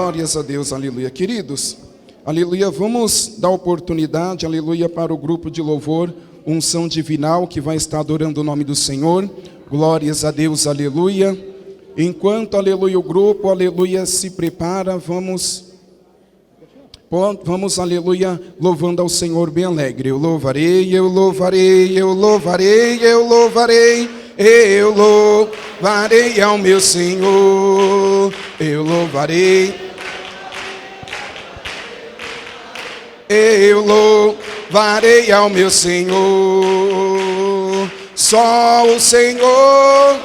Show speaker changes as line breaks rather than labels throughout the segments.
Glórias a Deus, aleluia. Queridos, aleluia, vamos dar oportunidade, aleluia, para o grupo de louvor, unção divinal, que vai estar adorando o nome do Senhor. Glórias a Deus, aleluia. Enquanto, aleluia, o grupo, aleluia, se prepara, vamos, aleluia, louvando ao Senhor bem alegre. Eu louvarei, eu louvarei, eu louvarei, eu louvarei, eu louvarei ao meu Senhor. Eu louvarei, eu louvarei ao meu Senhor. Só o Senhor,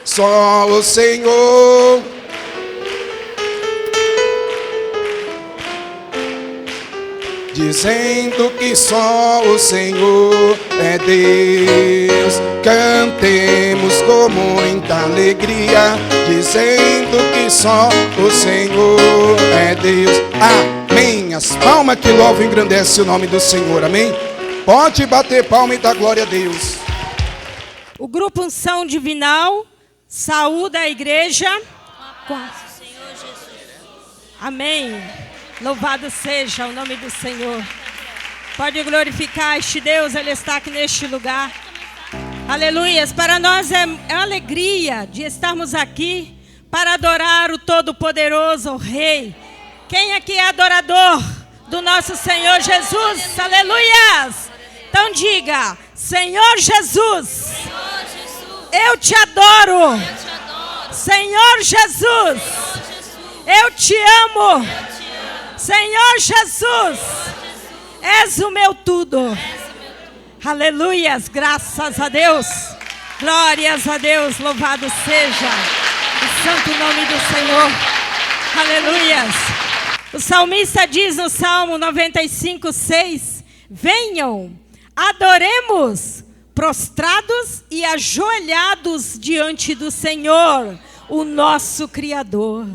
só o Senhor. Dizendo que só o Senhor é Deus. Cantemos com muita alegria, dizendo que só o Senhor é Deus. Amém. As palmas que louvam e engrandecem o nome do Senhor. Amém. Pode bater palma e dar glória a Deus.
O grupo Unção Divinal saúda a igreja com a... Amém. Louvado seja o nome do Senhor. Pode glorificar este Deus, Ele está aqui neste lugar. Aleluias. Para nós é alegria de estarmos aqui para adorar o Todo-Poderoso, o Rei. Quem aqui é adorador do nosso Senhor Jesus? Aleluias. Então diga: Senhor Jesus, eu te adoro. Senhor Jesus, eu te amo. Senhor Jesus, és o meu tudo. Aleluias, graças a Deus. Glórias a Deus, louvado seja o santo nome do Senhor. Aleluias. O salmista diz no Salmo 95:6: venham, adoremos, prostrados e ajoelhados diante do Senhor, o nosso Criador.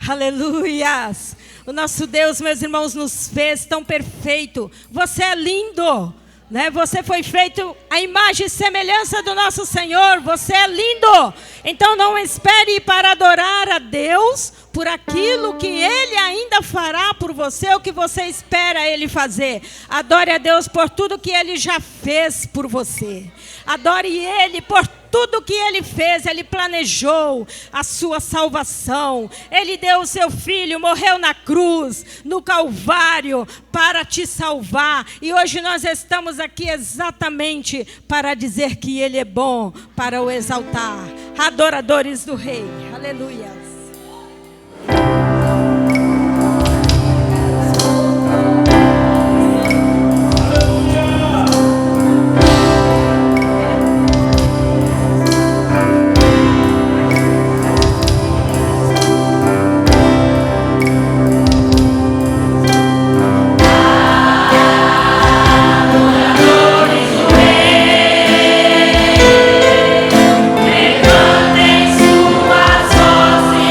Aleluias. O nosso Deus, meus irmãos, nos fez tão perfeito. Você é lindo, né? Você foi feito à imagem e semelhança do nosso Senhor. Você é lindo. Então não espere para adorar a Deus por aquilo que Ele ainda fará por você, o que você espera Ele fazer. Adore a Deus por tudo que Ele já fez por você. Adore Ele por tudo que Ele fez. Ele planejou a sua salvação. Ele deu o seu Filho, morreu na cruz, no Calvário, para te salvar. E hoje nós estamos aqui exatamente para dizer que Ele é bom, para o exaltar. Adoradores do Rei. Aleluia.
Levantem suas vozes.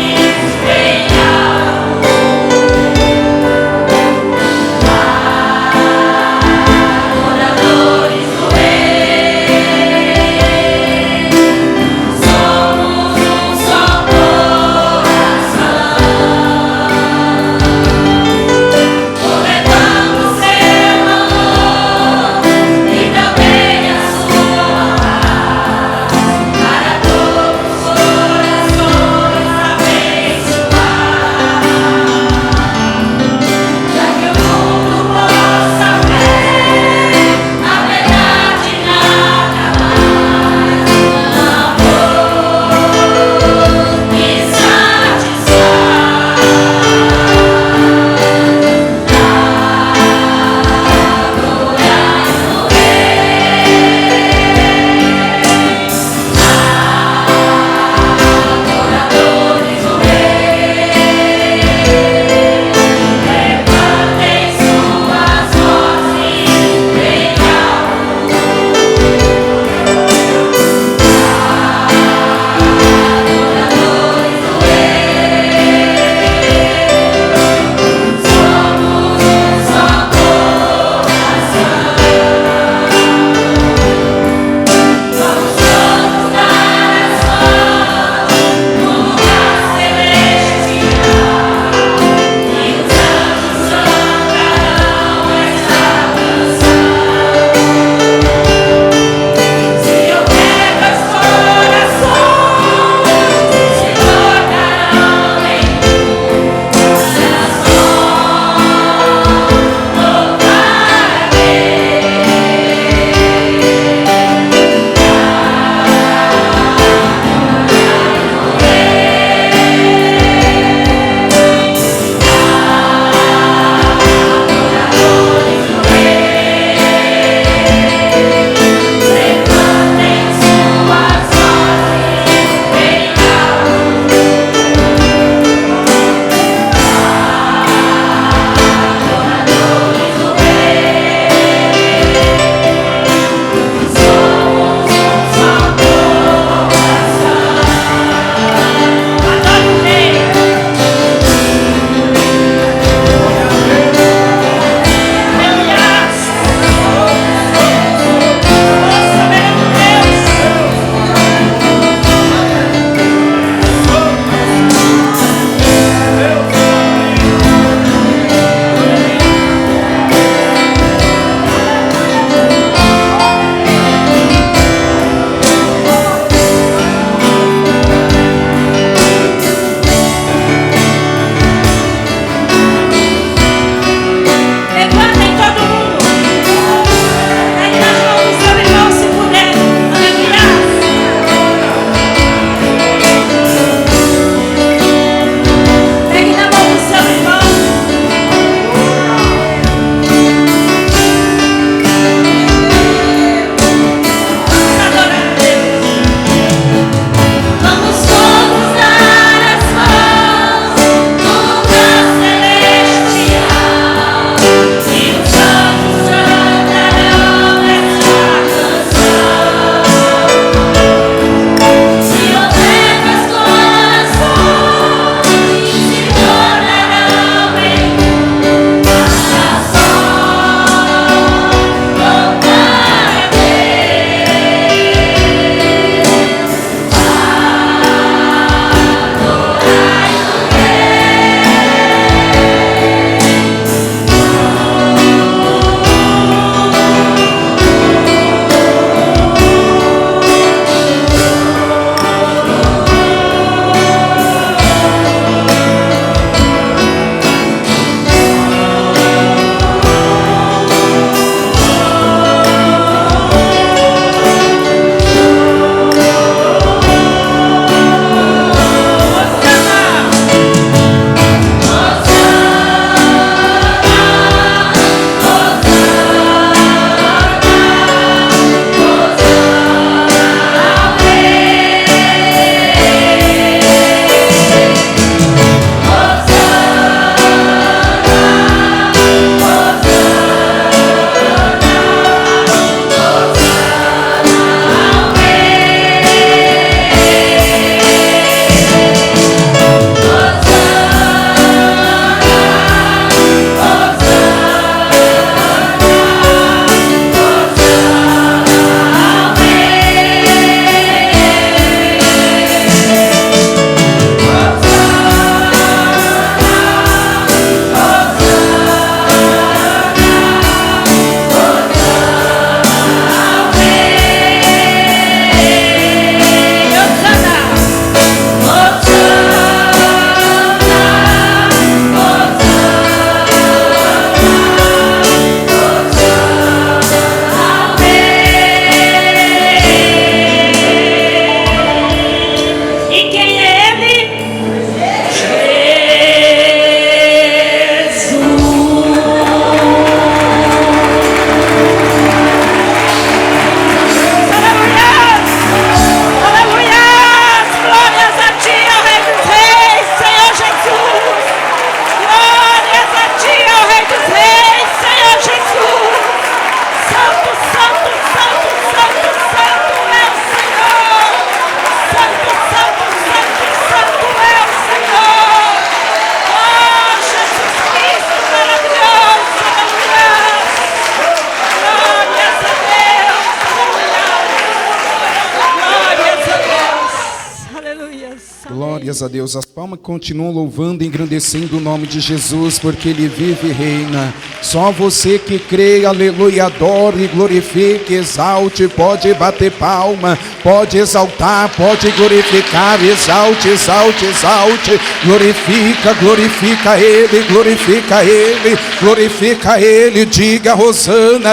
Aleluia.
Glórias a Deus. As palmas continuam louvando e engrandecendo o nome de Jesus, porque Ele vive e reina. Só você que crê, aleluia, adore, glorifique, exalte, pode bater palma, pode exaltar, pode glorificar, exalte, exalte, exalte, glorifica Ele, glorifica Ele, glorifica Ele, diga Rosana,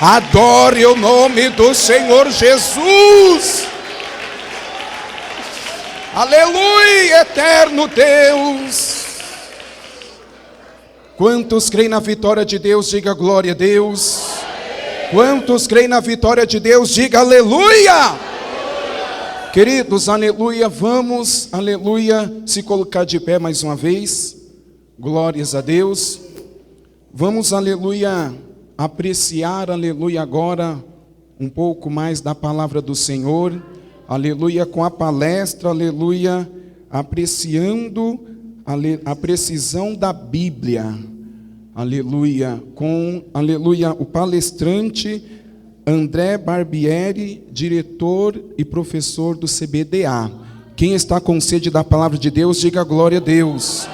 adore o nome do Senhor Jesus. Aleluia, eterno Deus. Quantos creem na vitória de Deus, diga glória a Deus. Quantos creem na vitória de Deus, diga aleluia. Queridos, aleluia, vamos, aleluia, se colocar de pé mais uma vez. Glórias a Deus. Vamos, aleluia, apreciar, aleluia, agora um pouco mais da palavra do Senhor. Aleluia, com a palestra, aleluia, apreciando a precisão da Bíblia, aleluia, com, aleluia, o palestrante André Barbieri, diretor e professor do CBDA. Quem está com sede da palavra de Deus, diga glória a Deus.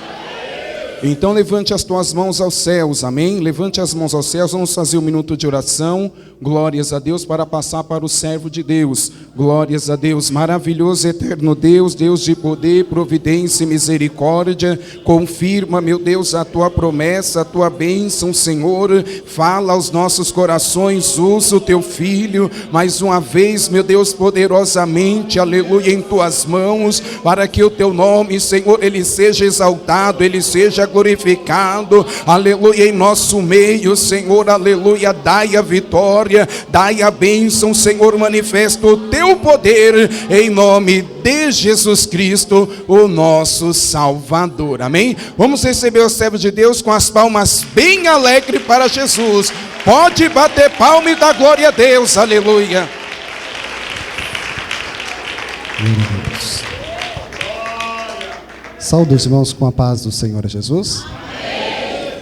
Então levante as tuas mãos aos céus, amém? Levante as mãos aos céus, vamos fazer um minuto de oração, glórias a Deus, para passar para o servo de Deus. Glórias a Deus, maravilhoso, eterno Deus, Deus de poder, providência e misericórdia, confirma, meu Deus, a tua promessa, a tua bênção, Senhor, fala aos nossos corações, usa o teu filho, mais uma vez, meu Deus, poderosamente, aleluia, em tuas mãos, para que o teu nome, Senhor, ele seja exaltado, ele seja glorificado, aleluia, em nosso meio, Senhor, aleluia, dai a vitória, dai a bênção, Senhor, manifesta o teu poder, em nome de Jesus Cristo, o nosso Salvador, amém? Vamos receber o servo de Deus com as palmas bem alegres para Jesus, pode bater palma e dar glória a Deus, aleluia.
Glória a Deus. Saúde os irmãos com a paz do Senhor Jesus. Amém.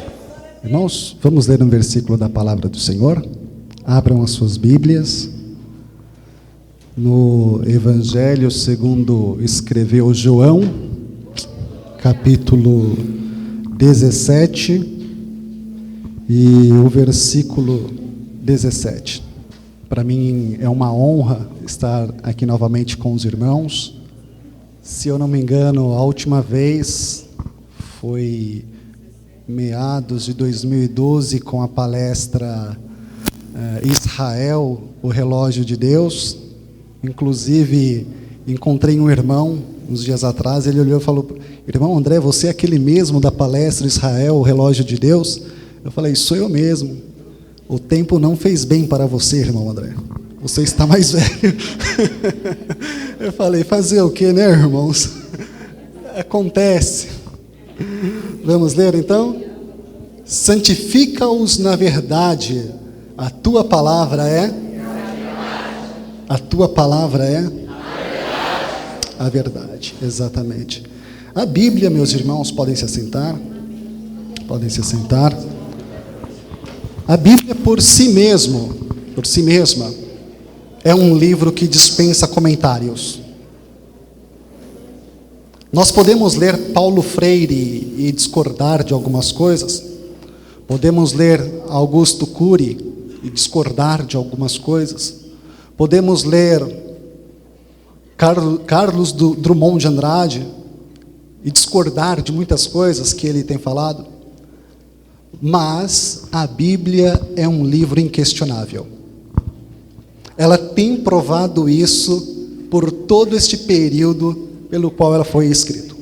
Irmãos, vamos ler um versículo da palavra do Senhor. Abram as suas Bíblias. No Evangelho segundo escreveu João, capítulo 17 e o versículo 17. Para mim é uma honra estar aqui novamente com os irmãos. Se eu não me engano, a última vez foi meados de 2012 com a palestra Israel, o relógio de Deus. Inclusive, encontrei um irmão uns dias atrás, ele olhou e falou: irmão André, você é aquele mesmo da palestra Israel, o relógio de Deus? Eu falei: sou eu mesmo. O tempo não fez bem para você, irmão André. Você está mais velho. Eu falei: fazer o que, né, irmãos? Acontece. Vamos ler então? Santifica-os na verdade. A tua palavra é? A tua palavra é? A verdade, exatamente. A Bíblia, meus irmãos, podem se assentar. Podem se assentar. A Bíblia por si mesma, é um livro que dispensa comentários. Nós podemos ler Paulo Freire e discordar de algumas coisas. Podemos ler Augusto Cury e discordar de algumas coisas. Podemos ler Carlos Drummond de Andrade e discordar de muitas coisas que ele tem falado. Mas a Bíblia é um livro inquestionável. Ela tem provado isso por todo este período pelo qual ela foi escrita.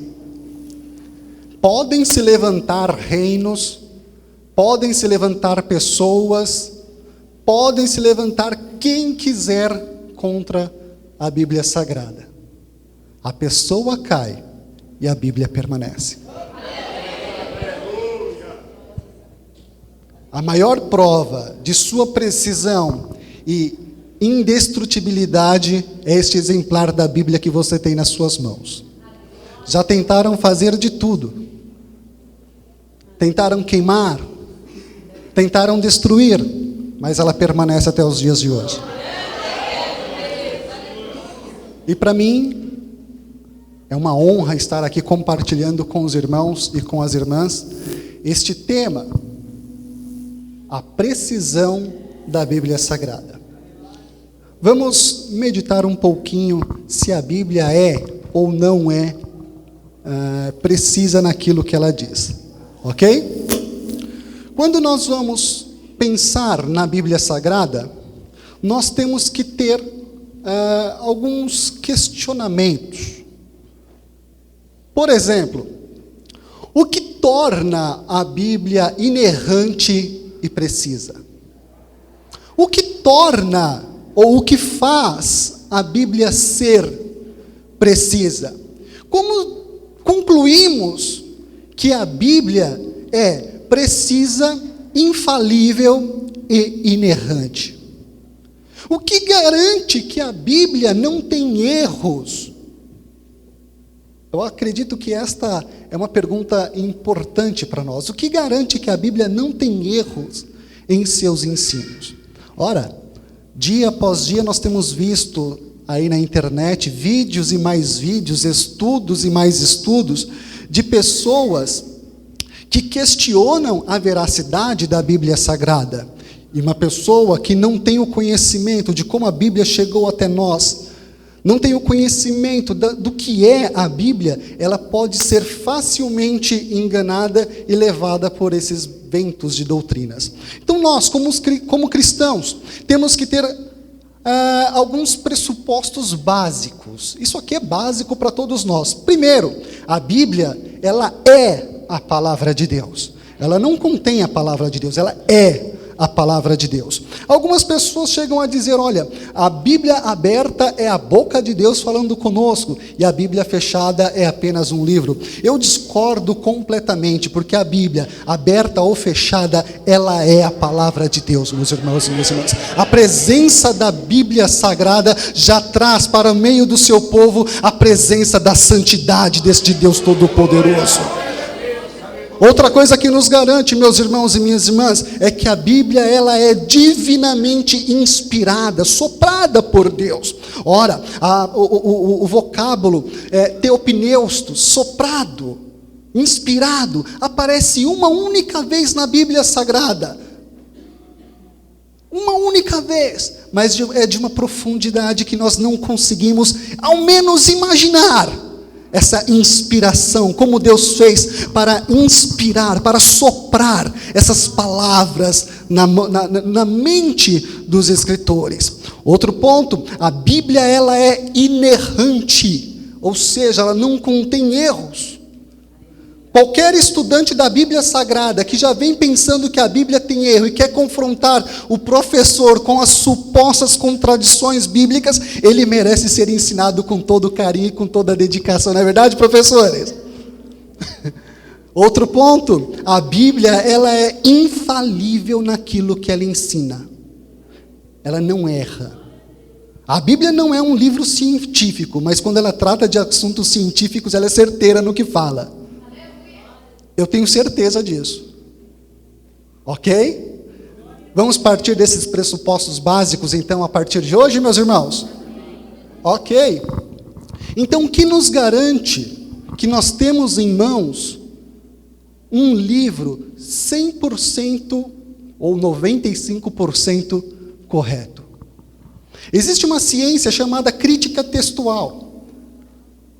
Podem se levantar reinos, podem se levantar pessoas, podem se levantar quem quiser contra a Bíblia Sagrada. A pessoa cai e a Bíblia permanece. A maior prova de sua precisão e indestrutibilidade é este exemplar da Bíblia que você tem nas suas mãos. Já tentaram fazer de tudo. Tentaram queimar, tentaram destruir, mas ela permanece até os dias de hoje. E para mim, é uma honra estar aqui compartilhando com os irmãos e com as irmãs este tema, a precisão da Bíblia Sagrada. Vamos meditar um pouquinho se a Bíblia é ou não é precisa naquilo que ela diz, ok? Quando nós vamos pensar na Bíblia Sagrada, nós temos que ter alguns questionamentos. Por exemplo, o que torna a Bíblia inerrante e precisa? O que torna ou o que faz a Bíblia ser precisa? Como concluímos que a Bíblia é precisa, infalível e inerrante? O que garante que a Bíblia não tem erros? Eu acredito que esta é uma pergunta importante para nós. O que garante que a Bíblia não tem erros em seus ensinos? Ora, dia após dia nós temos visto aí na internet vídeos e mais vídeos, estudos e mais estudos de pessoas que questionam a veracidade da Bíblia Sagrada. E uma pessoa que não tem o conhecimento de como a Bíblia chegou até nós, não tem o conhecimento do que é a Bíblia, ela pode ser facilmente enganada e levada por esses ventos de doutrinas. Então nós, como cristãos, temos que ter alguns pressupostos básicos. Isso aqui é básico para todos nós. Primeiro, a Bíblia, ela é a palavra de Deus. Ela não contém a palavra de Deus, ela é a palavra de Deus. Algumas pessoas chegam a dizer, olha, a Bíblia aberta é a boca de Deus falando conosco, e a Bíblia fechada é apenas um livro. Eu discordo completamente, porque a Bíblia, aberta ou fechada, ela é a palavra de Deus, meus irmãos e minhas irmãs. A presença da Bíblia Sagrada já traz para o meio do seu povo a presença da santidade deste Deus Todo-Poderoso. Outra coisa que nos garante, meus irmãos e minhas irmãs, é que a Bíblia, ela é divinamente inspirada, soprada por Deus. Ora, o vocábulo teopneustos, soprado, inspirado, aparece uma única vez na Bíblia Sagrada. Uma única vez, mas é de uma profundidade que nós não conseguimos, ao menos, imaginar. Essa inspiração, como Deus fez para inspirar, para soprar essas palavras na mente dos escritores. Outro ponto, a Bíblia, ela é inerrante, ou seja, ela não contém erros. Qualquer estudante da Bíblia Sagrada que já vem pensando que a Bíblia tem erro e quer confrontar o professor com as supostas contradições bíblicas, ele merece ser ensinado com todo carinho e com toda dedicação. Não é verdade, professores? Outro ponto, a Bíblia, ela é infalível naquilo que ela ensina. Ela não erra. A Bíblia não é um livro científico, mas quando ela trata de assuntos científicos, ela é certeira no que fala. Eu tenho certeza disso. Ok? Vamos partir desses pressupostos básicos, então, a partir de hoje, meus irmãos? Ok. Então, o que nos garante que nós temos em mãos um livro 100% ou 95% correto? Existe uma ciência chamada crítica textual.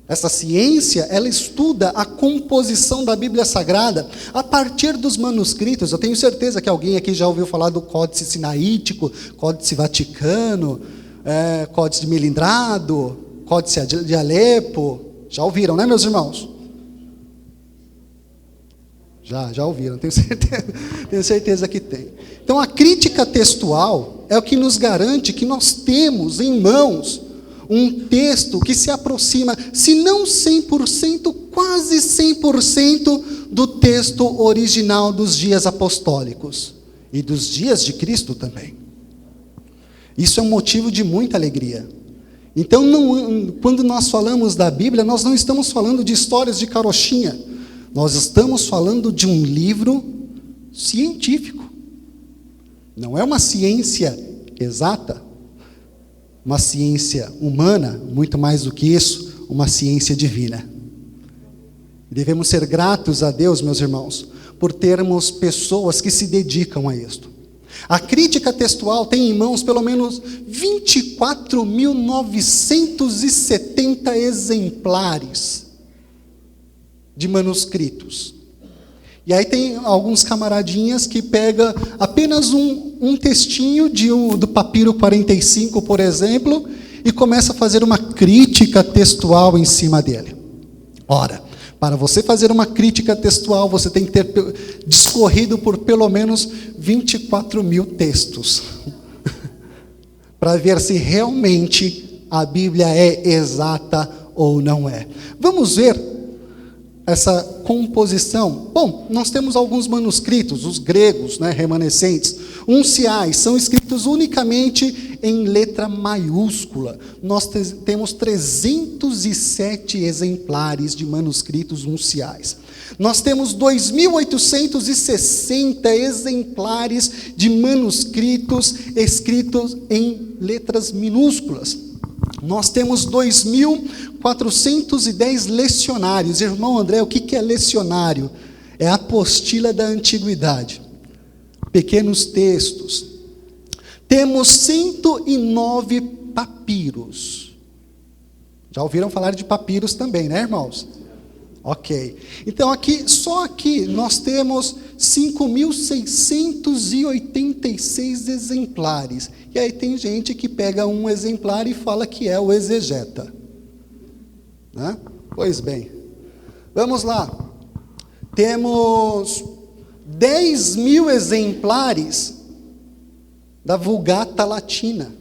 Essa ciência, ela estuda a composição da Bíblia Sagrada a partir dos manuscritos. Eu tenho certeza que alguém aqui já ouviu falar do Códice Sinaítico, Códice Vaticano, Códice de Melindrado, Códice de Alepo. Já ouviram, né, meus irmãos? Já ouviram, tenho certeza que tem. Então, a crítica textual é o que nos garante que nós temos em mãos um texto que se aproxima, se não 100%, quase 100% do texto original dos dias apostólicos e dos dias de Cristo também. Isso é um motivo de muita alegria. Então, quando nós falamos da Bíblia, nós não estamos falando de histórias de carochinha, nós estamos falando de um livro científico. Não é uma ciência exata. uma ciência humana, muito mais do que isso, uma ciência divina. Devemos ser gratos a Deus, meus irmãos, por termos pessoas que se dedicam a isto. A crítica textual tem em mãos pelo menos 24.970 exemplares de manuscritos. E aí tem alguns camaradinhas que pegam apenas um textinho do papiro 45, por exemplo, e começa a fazer uma crítica textual em cima dele. Ora, para você fazer uma crítica textual, você tem que ter discorrido por pelo menos 24.000 textos, para ver se realmente a Bíblia é exata ou não é. Vamos ver essa composição. Bom, nós temos alguns manuscritos, os gregos, remanescentes, unciais, são escritos unicamente em letra maiúscula. Nós temos 307 exemplares de manuscritos unciais. Nós temos 2.860 exemplares de manuscritos escritos em letras minúsculas. Nós temos 2.410 lecionários. Irmão André, o que é lecionário? É a apostila da antiguidade. Pequenos textos. Temos 109 papiros. Já ouviram falar de papiros também, né, irmãos? Ok. Então, só aqui, nós temos 5.686 exemplares. E aí tem gente que pega um exemplar e fala que é o exegeta. Né? Pois bem, vamos lá. Temos 10.000 exemplares da Vulgata Latina.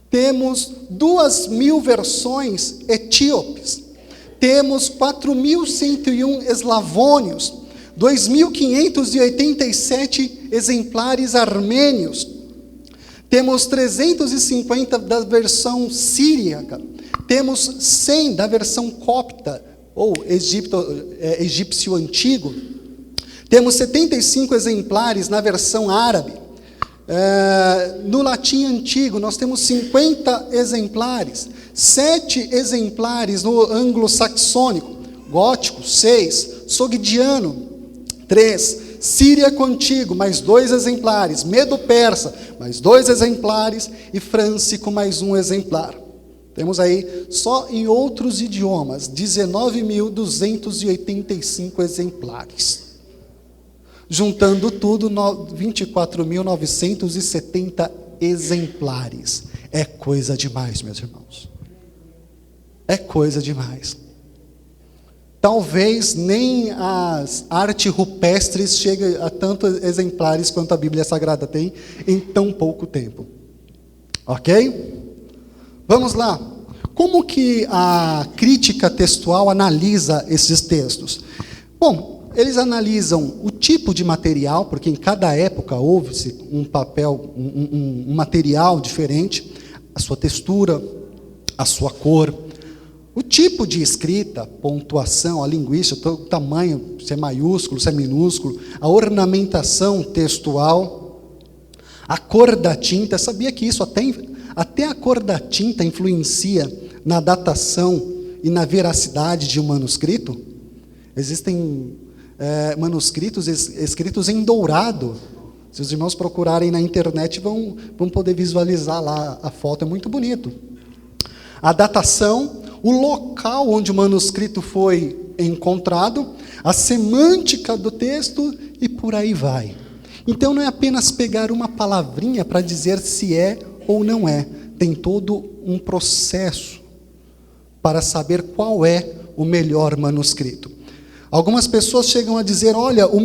Temos 2.000 versões etíopes. Temos 4.101 eslavônios, 2.587 exemplares armênios. Temos 350 da versão síriaca. Temos 100 da versão copta, ou egípcio antigo. Temos 75 exemplares na versão árabe. No latim antigo, nós temos 50 exemplares. 7 exemplares no anglo-saxônico. Gótico, 6. Sogdiano, 3. Síriaco antigo, mais 2 exemplares. Medo-persa, mais 2 exemplares. E frâncico, mais 1 exemplar. Temos aí, só em outros idiomas, 19.285 exemplares. Juntando tudo, 24.970 exemplares. É coisa demais, meus irmãos. É coisa demais. Talvez nem as artes rupestres cheguem a tantos exemplares quanto a Bíblia Sagrada tem em tão pouco tempo. Ok? Vamos lá. Como que a crítica textual analisa esses textos? Bom, eles analisam o tipo de material, porque em cada época houve-se um material diferente, a sua textura, a sua cor, o tipo de escrita, pontuação, a linguística, o tamanho, se é maiúsculo, se é minúsculo, a ornamentação textual, a cor da tinta. Sabia que isso até a cor da tinta influencia na datação e na veracidade de um manuscrito? Existem manuscritos escritos em dourado. Se os irmãos procurarem na internet, vão poder visualizar lá a foto, é muito bonito. A datação, o local onde o manuscrito foi encontrado, a semântica do texto e por aí vai. Então não é apenas pegar uma palavrinha para dizer se é ou não é. Tem todo um processo para saber qual é o melhor manuscrito. Algumas pessoas chegam a dizer, olha, o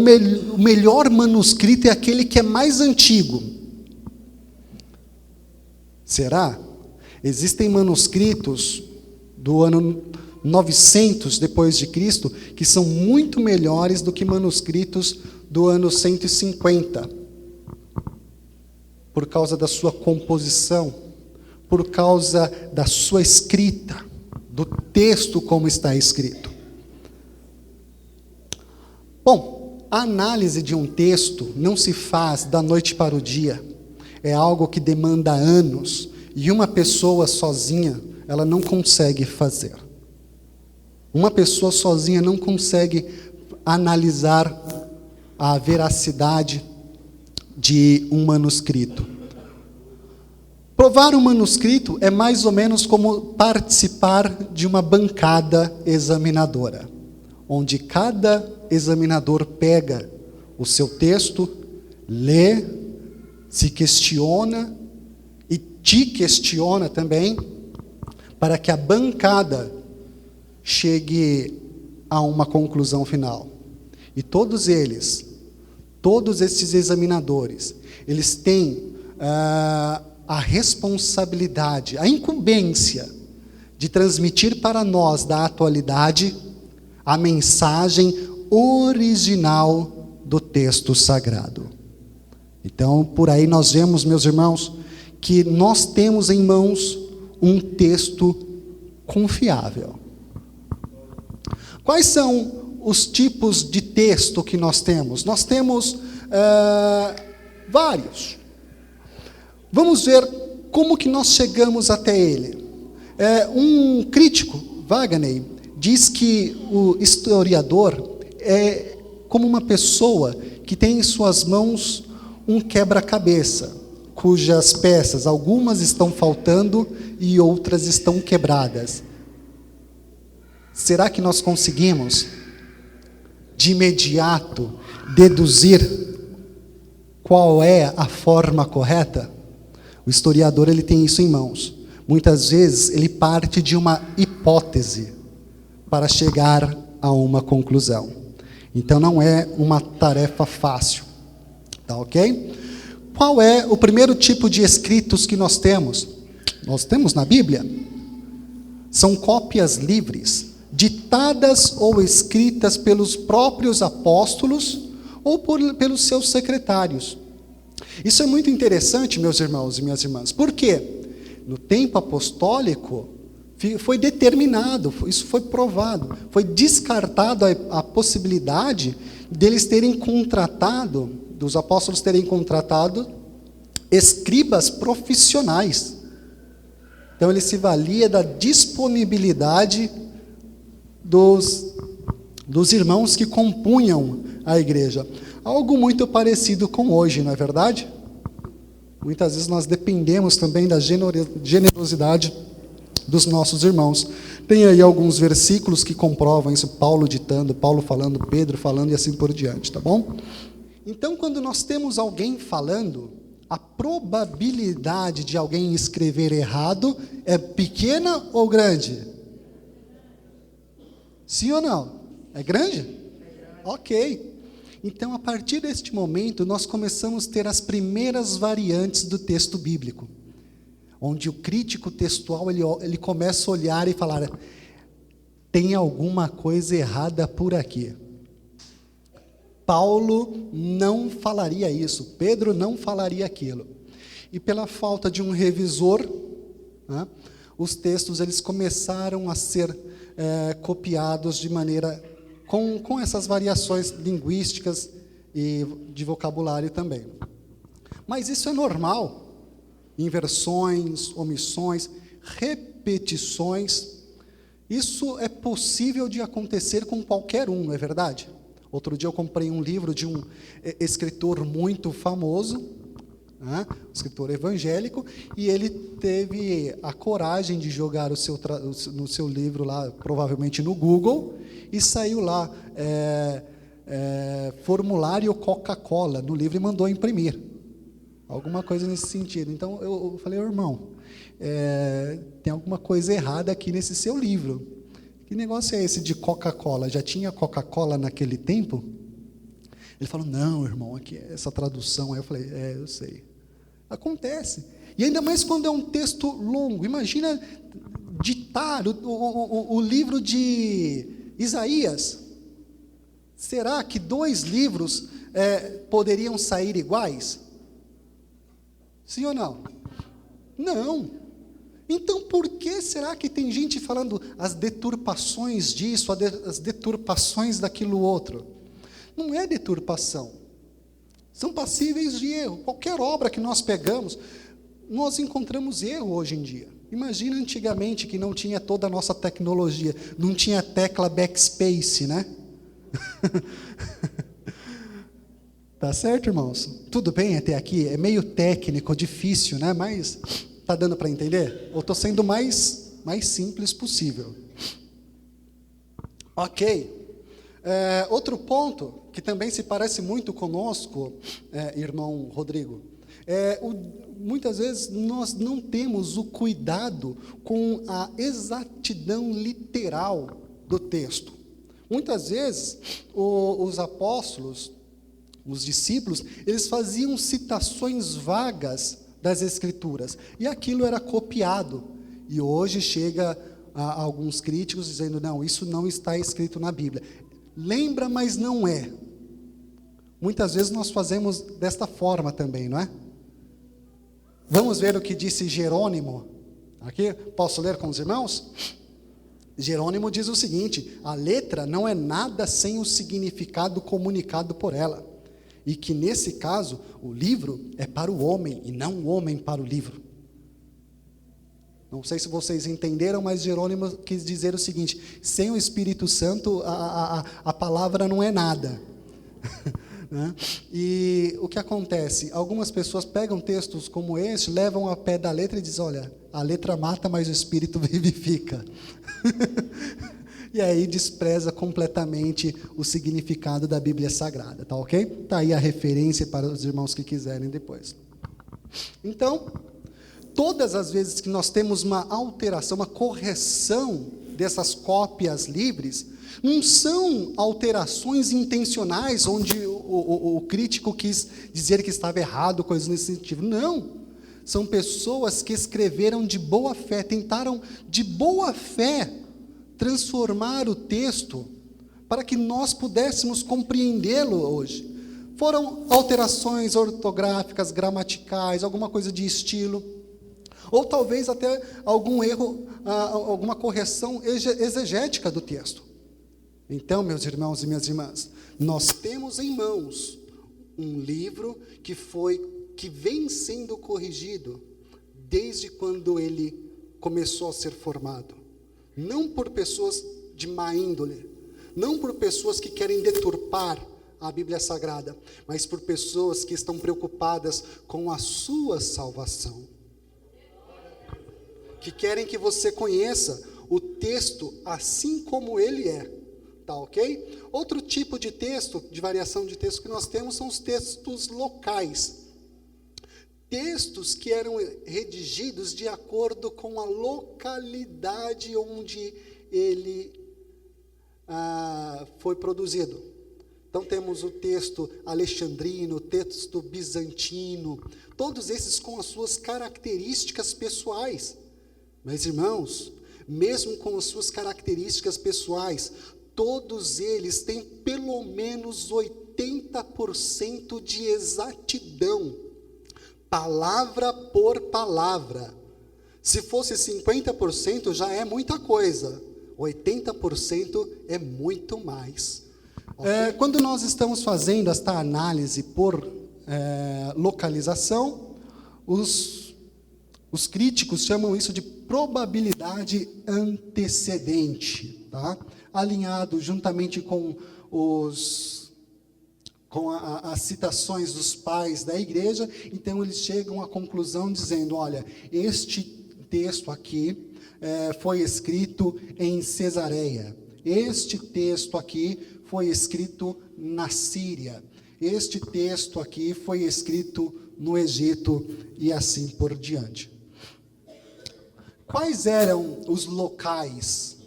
melhor manuscrito é aquele que é mais antigo. Será? Existem manuscritos do ano 900 depois de Cristo que são muito melhores do que manuscritos do ano 150. Por causa da sua composição, por causa da sua escrita, do texto como está escrito. Bom, a análise de um texto não se faz da noite para o dia. É algo que demanda anos E uma pessoa sozinha, ela não consegue fazer. Uma pessoa sozinha não consegue analisar a veracidade de um manuscrito. Provar um manuscrito é mais ou menos como participar de uma bancada examinadora, onde cada examinador pega o seu texto, lê, se questiona e te questiona também, para que a bancada chegue a uma conclusão final. E todos esses examinadores, eles têm a responsabilidade, a incumbência de transmitir para nós da atualidade a mensagem original do texto sagrado. Então, por aí nós vemos, meus irmãos, que nós temos em mãos um texto confiável. Quais são os tipos de texto que nós temos? Nós temos vários. Vamos ver como que nós chegamos até ele. Um crítico, Wagner, diz que o historiador é como uma pessoa que tem em suas mãos um quebra-cabeça, cujas peças, algumas estão faltando e outras estão quebradas. Será que nós conseguimos, de imediato, deduzir qual é a forma correta? O historiador, ele tem isso em mãos. Muitas vezes ele parte de uma hipótese para chegar a uma conclusão. Então não é uma tarefa fácil. Tá ok? Qual é o primeiro tipo de escritos que nós temos? Nós temos na Bíblia. São cópias livres, ditadas ou escritas pelos próprios apóstolos ou pelos seus secretários. Isso é muito interessante, meus irmãos e minhas irmãs. Por quê? No tempo apostólico, foi determinado, isso foi provado, foi descartado a possibilidade deles terem contratado, dos apóstolos terem contratado escribas profissionais. Então ele se valia da disponibilidade dos irmãos que compunham a igreja. Algo muito parecido com hoje, não é verdade? Muitas vezes nós dependemos também da generosidade dos nossos irmãos. Tem aí alguns versículos que comprovam isso, Paulo ditando, Paulo falando, Pedro falando e assim por diante, tá bom? Então, quando nós temos alguém falando, a probabilidade de alguém escrever errado é pequena ou grande? Sim ou não? É grande? Ok. Então, a partir deste momento, nós começamos a ter as primeiras variantes do texto bíblico, onde o crítico textual ele começa a olhar e falar: tem alguma coisa errada por aqui. Paulo não falaria isso, Pedro não falaria aquilo. E pela falta de um revisor, né, os textos eles começaram a ser copiados de maneira com essas variações linguísticas e de vocabulário também. Mas isso é normal. Inversões, omissões, repetições. Isso é possível de acontecer com qualquer um, não é verdade? Outro dia eu comprei um livro de um escritor muito famoso, né, um escritor evangélico, e ele teve a coragem de jogar no seu livro lá, provavelmente no Google, e saiu lá, formulário Coca-Cola no livro e mandou imprimir. Alguma coisa nesse sentido. Então eu falei: irmão, tem alguma coisa errada aqui nesse seu livro. Que negócio é esse de Coca-Cola? Já tinha Coca-Cola naquele tempo? Ele falou: não, irmão, aqui é essa tradução. Aí eu falei: eu sei. Acontece. E ainda mais quando é um texto longo. Imagina ditar o livro de Isaías. Será que 2 livros poderiam sair iguais? Sim ou não? Não. Então, por que será que tem gente falando as deturpações disso, as deturpações daquilo outro? Não é deturpação. São passíveis de erro. Qualquer obra que nós pegamos, nós encontramos erro hoje em dia. Imagina antigamente que não tinha toda a nossa tecnologia, não tinha tecla backspace, né? Tá certo, irmãos? Tudo bem até aqui? É meio técnico, difícil, né? Mas tá dando para entender? Ou estou sendo mais simples possível? Ok. Outro ponto, que também se parece muito conosco, irmão Rodrigo, muitas vezes nós não temos o cuidado com a exatidão literal do texto. Muitas vezes, os apóstolos, os discípulos, eles faziam citações vagas das Escrituras, e aquilo era copiado. E hoje chega a alguns críticos dizendo, não, isso não está escrito na Bíblia. Lembra, mas não é. Muitas vezes nós fazemos desta forma também, não é? Vamos ver o que disse Jerônimo. Aqui, posso ler com os irmãos? Jerônimo diz o seguinte: a letra não é nada sem o significado comunicado por ela. E que, nesse caso, o livro é para o homem, e não o homem para o livro. Não sei se vocês entenderam, mas Jerônimo quis dizer o seguinte: sem o Espírito Santo, a palavra não é nada. Né? E o que acontece? Algumas pessoas pegam textos como este, levam a pé da letra e dizem, olha, a letra mata, mas o Espírito vivifica. E aí despreza completamente o significado da Bíblia Sagrada, tá ok? Tá aí a referência para os irmãos que quiserem depois. Então, todas as vezes que nós temos uma alteração, uma correção dessas cópias livres, não são alterações intencionais, onde o crítico quis dizer que estava errado, coisas nesse sentido. Não. São pessoas que escreveram de boa fé, tentaram de boa fé transformar o texto para que nós pudéssemos compreendê-lo hoje. Foram alterações ortográficas, gramaticais, alguma coisa de estilo, ou talvez até algum erro, alguma correção exegética do texto. Então, meus irmãos e minhas irmãs, nós temos em mãos um livro que vem sendo corrigido desde quando ele começou a ser formado. Não por pessoas de má índole, não por pessoas que querem deturpar a Bíblia Sagrada, mas por pessoas que estão preocupadas com a sua salvação, que querem que você conheça o texto assim como ele é, tá ok? Outro tipo de texto, de variação de texto que nós temos, são os textos locais. Textos que eram redigidos de acordo com a localidade onde ele foi produzido. Então temos o texto alexandrino, o texto bizantino, todos esses com as suas características pessoais. Mas, irmãos, mesmo com as suas características pessoais, todos eles têm pelo menos 80% de exatidão, palavra por palavra. Se fosse 50%, já é muita coisa. 80% é muito mais. Okay? Quando nós estamos fazendo esta análise por localização, os críticos chamam isso de probabilidade antecedente, tá? Alinhado juntamente com as citações dos pais da igreja. Então eles chegam à conclusão dizendo, olha, este texto aqui foi escrito em Cesareia, este texto aqui foi escrito na Síria, este texto aqui foi escrito no Egito, e assim por diante. Quais eram os locais,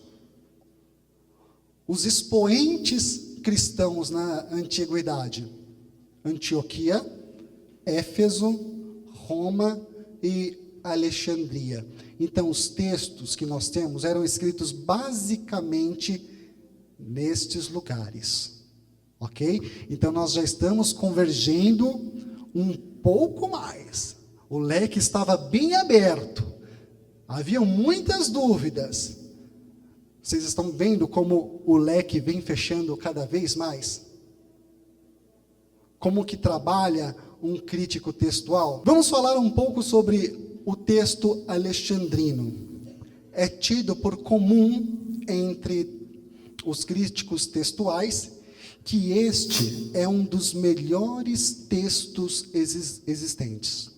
os expoentes cristãos na antiguidade? Antioquia, Éfeso, Roma e Alexandria. Então, os textos que nós temos eram escritos basicamente nestes lugares, ok? Então, nós já estamos convergendo um pouco mais. O leque estava bem aberto. Havia muitas dúvidas. Vocês estão vendo como o leque vem fechando cada vez mais? Como que trabalha um crítico textual? Vamos falar um pouco sobre o texto alexandrino é tido por comum entre os críticos textuais que este é um dos melhores textos existentes.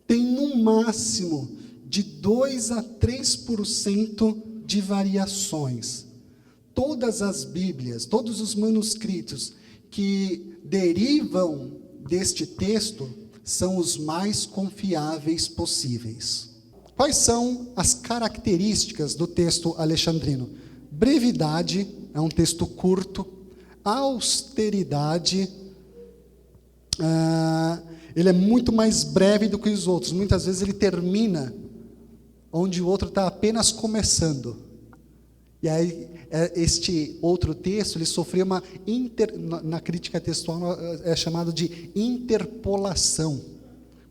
Tem no máximo de 2 a 3% de variações. Todas as Bíblias, todos os manuscritos que derivam deste texto são os mais confiáveis possíveis. Quais são as características do texto alexandrino? Brevidade, é um texto curto. Austeridade, ele é muito mais breve do que os outros. Muitas vezes ele termina onde o outro está apenas começando. E aí, este outro texto, ele sofreu na crítica textual, é chamado de interpolação,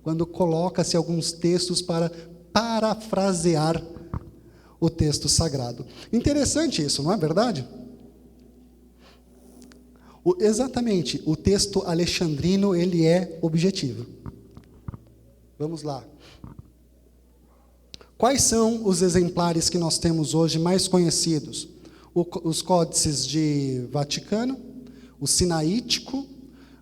quando coloca-se alguns textos para parafrasear o texto sagrado. Interessante isso, não é verdade? Exatamente, o texto alexandrino, ele é objetivo. Vamos lá. Quais são os exemplares que nós temos hoje mais conhecidos? Os códices de Vaticano, o Sinaítico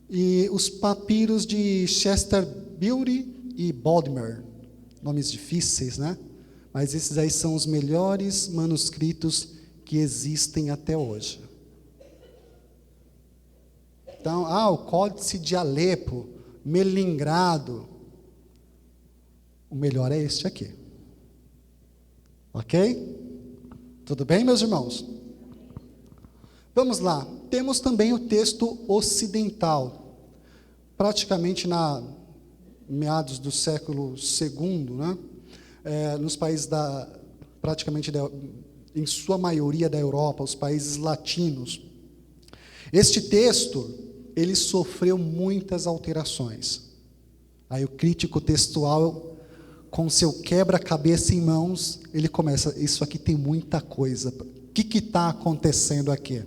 e os papiros de Chesterfield e Bodmer. Nomes difíceis, né? Mas esses aí são os melhores manuscritos que existem até hoje. Então, o Códice de Alepo, Melingrado. O melhor é este aqui. Ok? Tudo bem, meus irmãos? Vamos lá. Temos também o texto ocidental. Praticamente meados do século II, né? Nos países em sua maioria da Europa, os países latinos. Este texto, ele sofreu muitas alterações. Aí o crítico textual, com seu quebra-cabeça em mãos, ele começa, isso aqui tem muita coisa. O que está acontecendo aqui?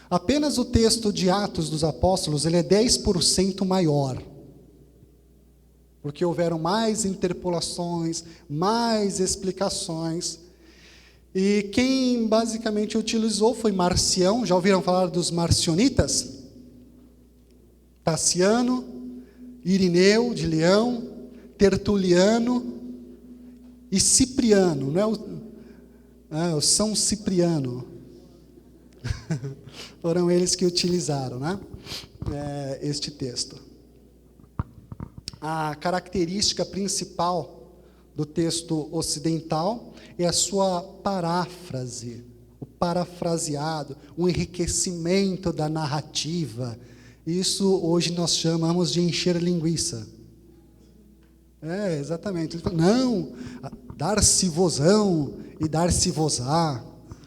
Apenas o texto de Atos dos Apóstolos, ele é 10% maior. Porque houveram mais interpolações, mais explicações. E quem basicamente utilizou foi Marcião. Já ouviram falar dos marcionitas? Taciano, Irineu de Leão, Tertuliano e Cipriano, não é o São Cipriano. Foram eles que utilizaram, né? Este texto. A característica principal do texto ocidental é a sua paráfrase, o parafraseado, o enriquecimento da narrativa. Isso hoje nós chamamos de encher linguiça. Exatamente. Não, dar-se-vosão e dar-se-vosá,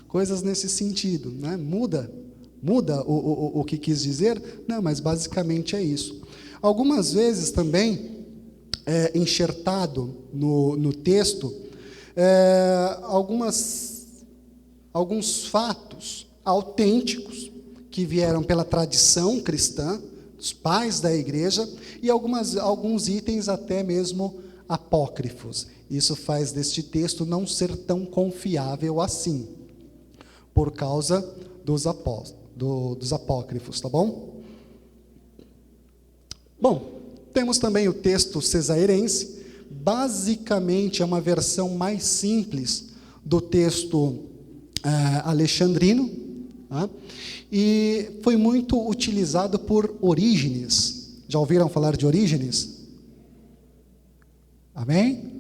coisas nesse sentido, né? Muda o que quis dizer? Não, mas basicamente é isso. Algumas vezes também enxertado no texto alguns fatos autênticos que vieram pela tradição cristã, dos pais da igreja, e alguns itens até mesmo apócrifos. Isso faz deste texto não ser tão confiável assim, por causa dos apócrifos, tá bom? Bom, temos também o texto cesarense, basicamente é uma versão mais simples do texto alexandrino, tá? E foi muito utilizado por Orígenes. Já ouviram falar de Orígenes? Amém?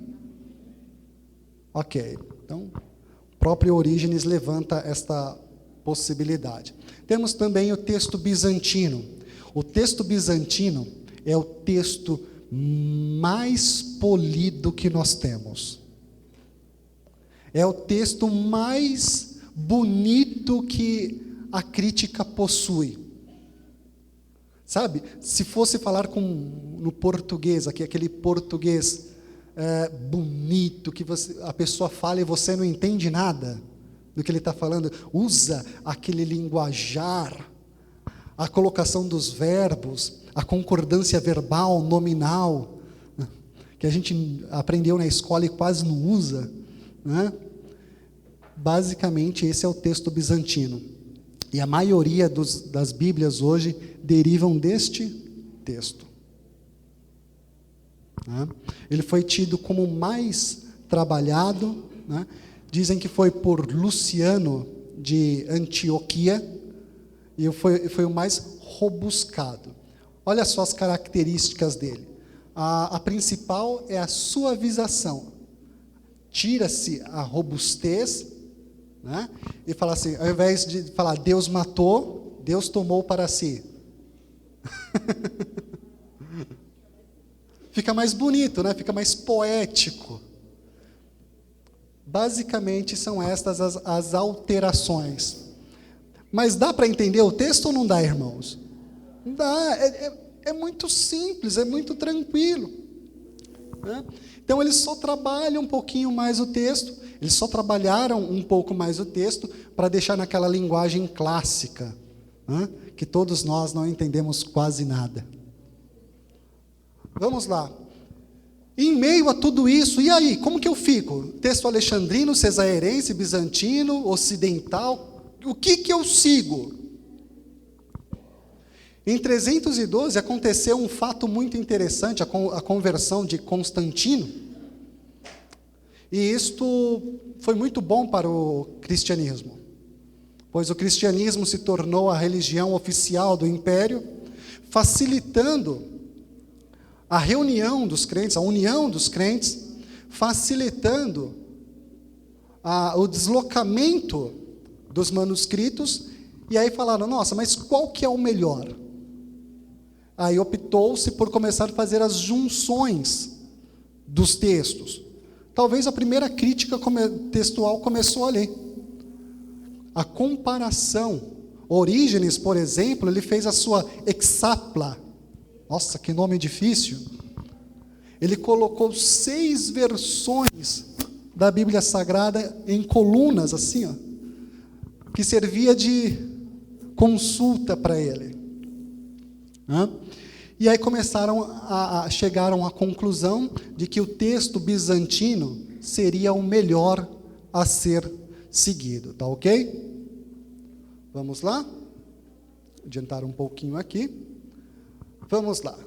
Ok, então, o próprio Orígenes levanta esta possibilidade. Temos também o texto bizantino. O texto bizantino é o texto mais polido que nós temos. É o texto mais bonito que a crítica possui. Sabe, se fosse falar no português, aquele português bonito, que a pessoa fala e você não entende nada do que ele está falando, usa aquele linguajar, a colocação dos verbos, a concordância verbal, nominal, que a gente aprendeu na escola e quase não usa, né? Basicamente, esse é o texto bizantino. E a maioria das Bíblias hoje derivam deste texto. Né? Ele foi tido como mais trabalhado, né? Dizem que foi por Luciano de Antioquia, e foi o mais robuscado. Olha só as características dele. A principal é a suavização. Tira-se a robustez, né? E fala assim, ao invés de falar Deus matou, Deus tomou para si. Fica mais bonito, né? Fica mais poético. Basicamente são estas as alterações. Mas dá para entender o texto ou não dá, irmãos? Dá, é muito simples, é muito tranquilo, né? Então eles só trabalham um pouquinho mais o texto, eles só trabalharam um pouco mais o texto para deixar naquela linguagem clássica, né? Que todos nós não entendemos quase nada. Vamos lá. Em meio a tudo isso, e aí, como que eu fico? Texto alexandrino, cesarense, bizantino, ocidental, o que eu sigo? Em 312 aconteceu um fato muito interessante, a conversão de Constantino, e isto foi muito bom para o cristianismo, pois o cristianismo se tornou a religião oficial do império, facilitando a reunião dos crentes, a união dos crentes, facilitando o deslocamento dos manuscritos, e aí falaram, nossa, mas qual que é o melhor? Aí optou-se por começar a fazer as junções dos textos. Talvez a primeira crítica textual começou ali. A comparação. Orígenes, por exemplo, ele fez a sua hexapla. Nossa, que nome difícil. Ele colocou 6 versões da Bíblia Sagrada em colunas, assim, ó, que servia de consulta para ele. E aí chegaram à conclusão de que o texto bizantino seria o melhor a ser seguido, tá ok? Vamos lá? Adiantar um pouquinho aqui. Vamos lá.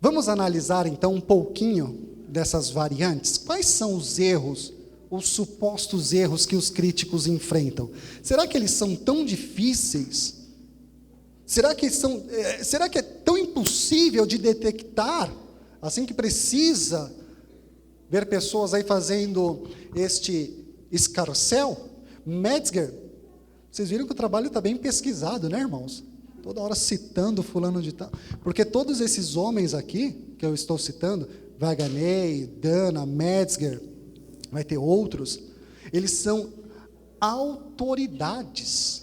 Vamos analisar então um pouquinho dessas variantes. Quais são os erros, os supostos erros que os críticos enfrentam? Será que eles são tão difíceis? Será que é tão impossível de detectar, assim que precisa ver pessoas aí fazendo este escarcéu? Metzger, vocês viram que o trabalho está bem pesquisado, né, irmãos? Toda hora citando fulano de tal. Porque todos esses homens aqui, que eu estou citando, Waganei, Dana, Metzger, vai ter outros, eles são autoridades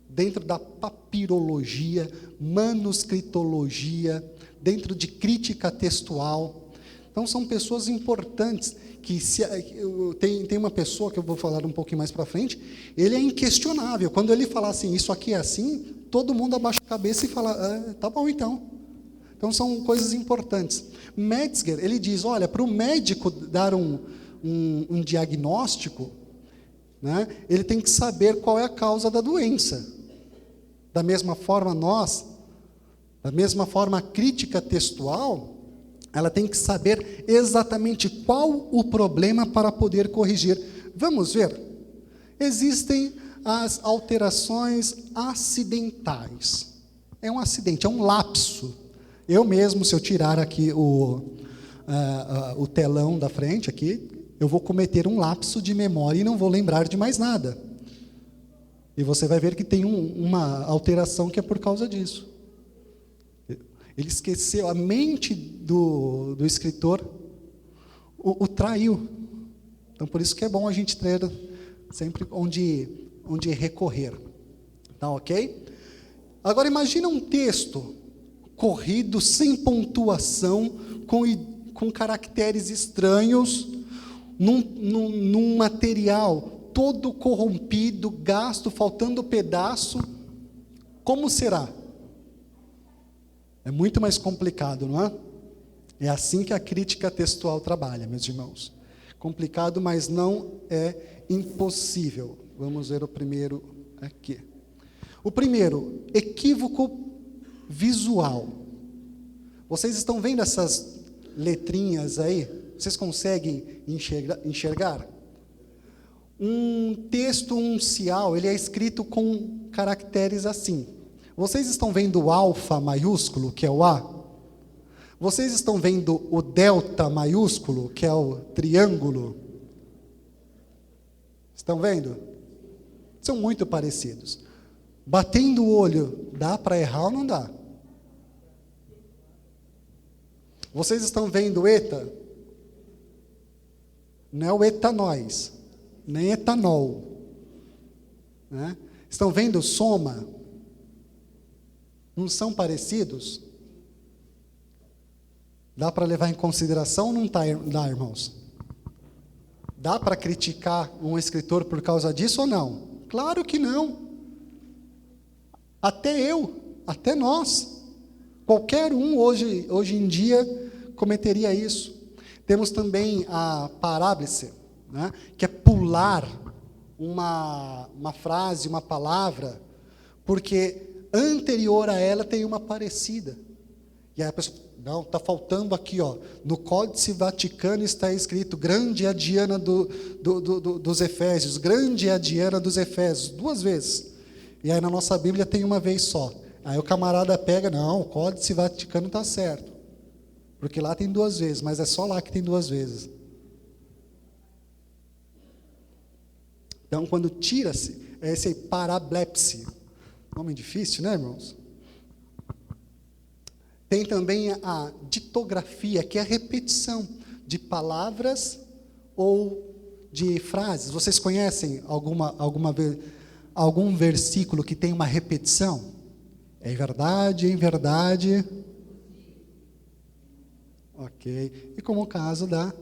dentro da papirologia, manuscritologia, dentro de crítica textual. Então são pessoas importantes, que tem uma pessoa que eu vou falar um pouquinho mais para frente, ele é inquestionável. Quando ele falar assim, isso aqui é assim, todo mundo abaixa a cabeça e fala, tá bom então. Então são coisas importantes. Metzger, ele diz, olha, para o médico dar um diagnóstico, né, ele tem que saber qual é a causa da doença. Da mesma forma a crítica textual, ela tem que saber exatamente qual o problema para poder corrigir. Vamos ver? Existem as alterações acidentais. É um acidente, é um lapso. Eu mesmo, se eu tirar aqui o telão da frente, aqui, eu vou cometer um lapso de memória e não vou lembrar de mais nada. E você vai ver que tem uma alteração que é por causa disso. Ele esqueceu, a mente do escritor o traiu. Então, por isso que é bom a gente ter sempre onde recorrer. Tá ok? Agora, imagina um texto corrido, sem pontuação, com caracteres estranhos, num material todo corrompido, gasto, faltando pedaço. Como será? É muito mais complicado, não é? É assim que a crítica textual trabalha, meus irmãos. Complicado, mas não é impossível. Vamos ver o primeiro aqui. O primeiro, equívoco visual. Vocês estão vendo essas letrinhas aí? Vocês conseguem enxergar? Um texto uncial, ele é escrito com caracteres assim. Vocês estão vendo o alfa maiúsculo, que é o A? Vocês estão vendo o delta maiúsculo, que é o triângulo? Estão vendo? São muito parecidos. Batendo o olho, dá para errar ou não dá? Vocês estão vendo eta? Não é o etanóis, nem etanol. Né? Estão vendo soma? Não são parecidos? Dá para levar em consideração ou não dá, irmãos? Dá para criticar um escritor por causa disso ou não? Claro que não. Até eu, até nós. Qualquer um hoje em dia cometeria isso. Temos também a paráblise, né, que é pular uma frase, uma palavra, porque anterior a ela tem uma parecida. E aí a pessoa, não, está faltando aqui, ó, no Códice Vaticano está escrito, grande é a Diana dos Efésios, grande é a Diana dos Efésios, 2 vezes. E aí na nossa Bíblia tem uma vez só. Aí o camarada pega, não, o Códice Vaticano está certo. Porque lá tem 2 vezes, mas é só lá que tem 2 vezes. Então, quando tira-se, é esse parablepse. Nome difícil, né, irmãos? Tem também a ditografia, que é a repetição de palavras ou de frases. Vocês conhecem algum versículo que tem uma repetição? É verdade, em verdade. Ok. E como o caso da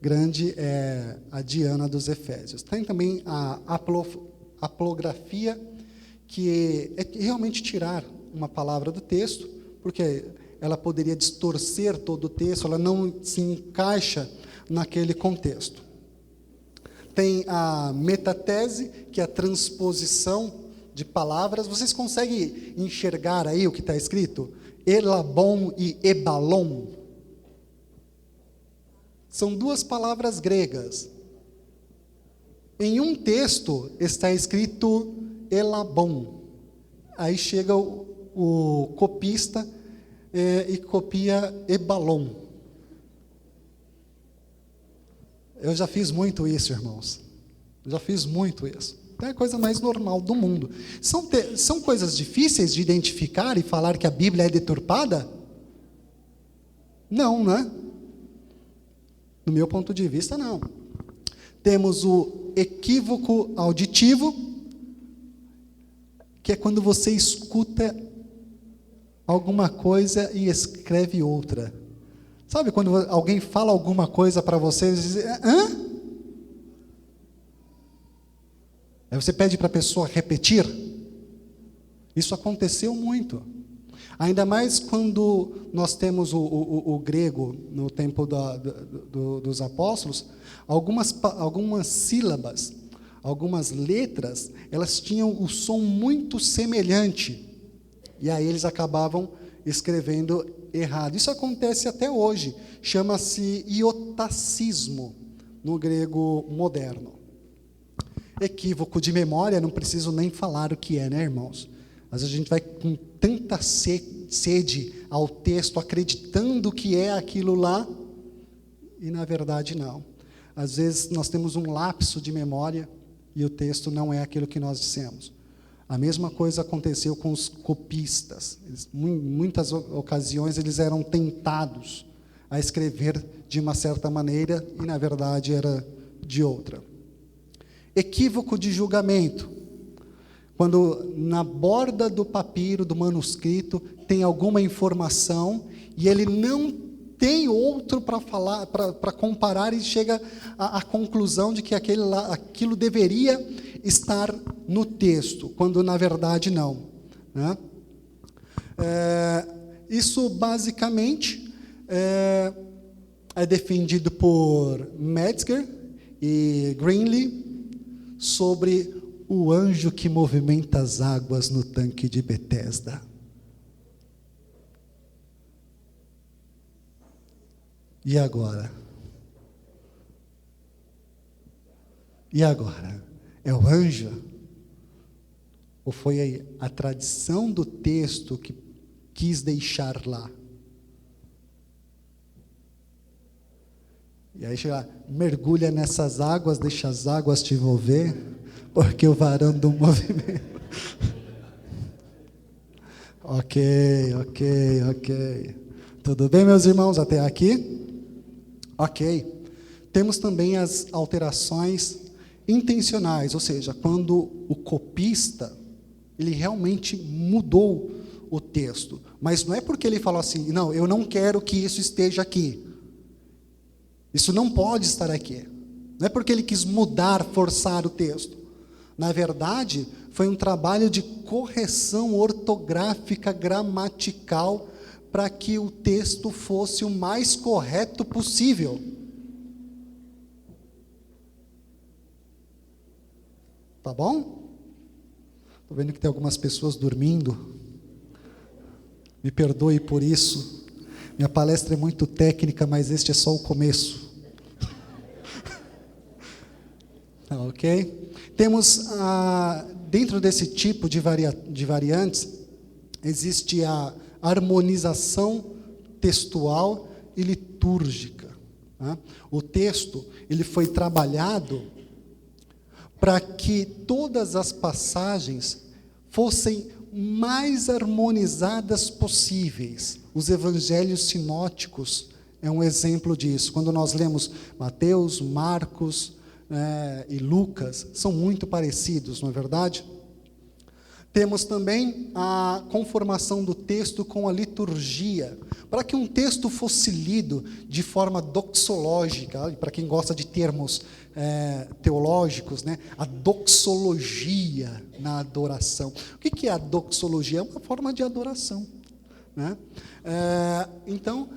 grande a Diana dos Efésios. Tem também a aplografia, que é realmente tirar uma palavra do texto, porque ela poderia distorcer todo o texto, ela não se encaixa naquele contexto. Tem a metatese, que é a transposição de palavras. Vocês conseguem enxergar aí o que está escrito? Elabon e ebalon. São 2 palavras gregas. Em um texto está escrito elabon. Aí chega o copista e copia ebalon. Eu já fiz muito isso, irmãos. Eu já fiz muito isso. É a coisa mais normal do mundo. São coisas difíceis de identificar e falar que a Bíblia é deturpada? Não, né? No meu ponto de vista, não. Temos o equívoco auditivo, que é quando você escuta alguma coisa e escreve outra. Sabe quando alguém fala alguma coisa para você e diz, hã? Aí você pede para a pessoa repetir. Isso aconteceu muito. Ainda mais quando nós temos o grego no tempo dos apóstolos, algumas sílabas, algumas letras, elas tinham o som muito semelhante. E aí eles acabavam escrevendo errado. Isso acontece até hoje. Chama-se iotacismo no grego moderno. Equívoco de memória, não preciso nem falar o que é, né, irmãos? Às vezes a gente vai com tanta sede ao texto, acreditando que é aquilo lá, e na verdade não. Às vezes nós temos um lapso de memória e o texto não é aquilo que nós dissemos. A mesma coisa aconteceu com os copistas. Em muitas ocasiões eles eram tentados a escrever de uma certa maneira e na verdade era de outra. Equívoco de julgamento. Quando na borda do papiro, do manuscrito, tem alguma informação e ele não tem outro para falar, para comparar, e chega à conclusão de que aquilo deveria estar no texto, quando na verdade não. Né? Isso basicamente é defendido por Metzger e Greenlee sobre o anjo que movimenta as águas no tanque de Betesda. E agora? E agora? É o anjo? Ou foi a tradição do texto que quis deixar lá? E aí chega, mergulha nessas águas, deixa as águas te envolver, porque o varão do movimento. Ok. Tudo bem, meus irmãos, até aqui? Ok. Temos também as alterações intencionais, ou seja, quando o copista, ele realmente mudou o texto. Mas não é porque ele falou assim, não, eu não quero que isso esteja aqui. Isso não pode estar aqui. Não é porque ele quis mudar, forçar o texto. Na verdade, foi um trabalho de correção ortográfica, gramatical, para que o texto fosse o mais correto possível. Tá bom? Estou vendo que tem algumas pessoas dormindo. Me perdoe por isso. Minha palestra é muito técnica, mas este é só o começo. Ok? Temos, dentro desse tipo de variantes, existe a harmonização textual e litúrgica. Né? O texto, ele foi trabalhado para que todas as passagens fossem mais harmonizadas possíveis. Os evangelhos sinóticos é um exemplo disso. Quando nós lemos Mateus, Marcos e Lucas, são muito parecidos, não é verdade? Temos também a conformação do texto com a liturgia. Para que um texto fosse lido de forma doxológica, para quem gosta de termos teológicos, né? A doxologia na adoração. O que é a doxologia? É uma forma de adoração. Né? Então,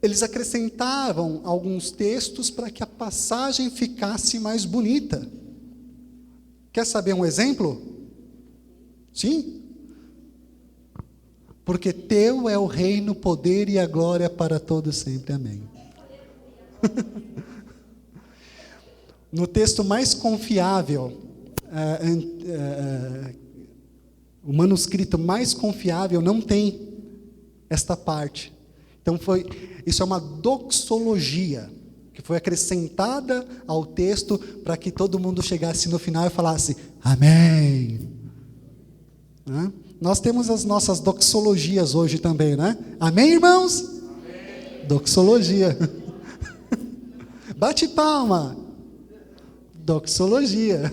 eles acrescentavam alguns textos para que a passagem ficasse mais bonita. Quer saber um exemplo? Sim? Porque teu é o reino, o poder e a glória para todos sempre. Amém. No texto mais confiável, o manuscrito mais confiável não tem esta parte. Então isso é uma doxologia, que foi acrescentada ao texto para que todo mundo chegasse no final e falasse, amém. Né? Nós temos as nossas doxologias hoje também, né? Amém, irmãos? Amém. Doxologia. Bate palma. Doxologia.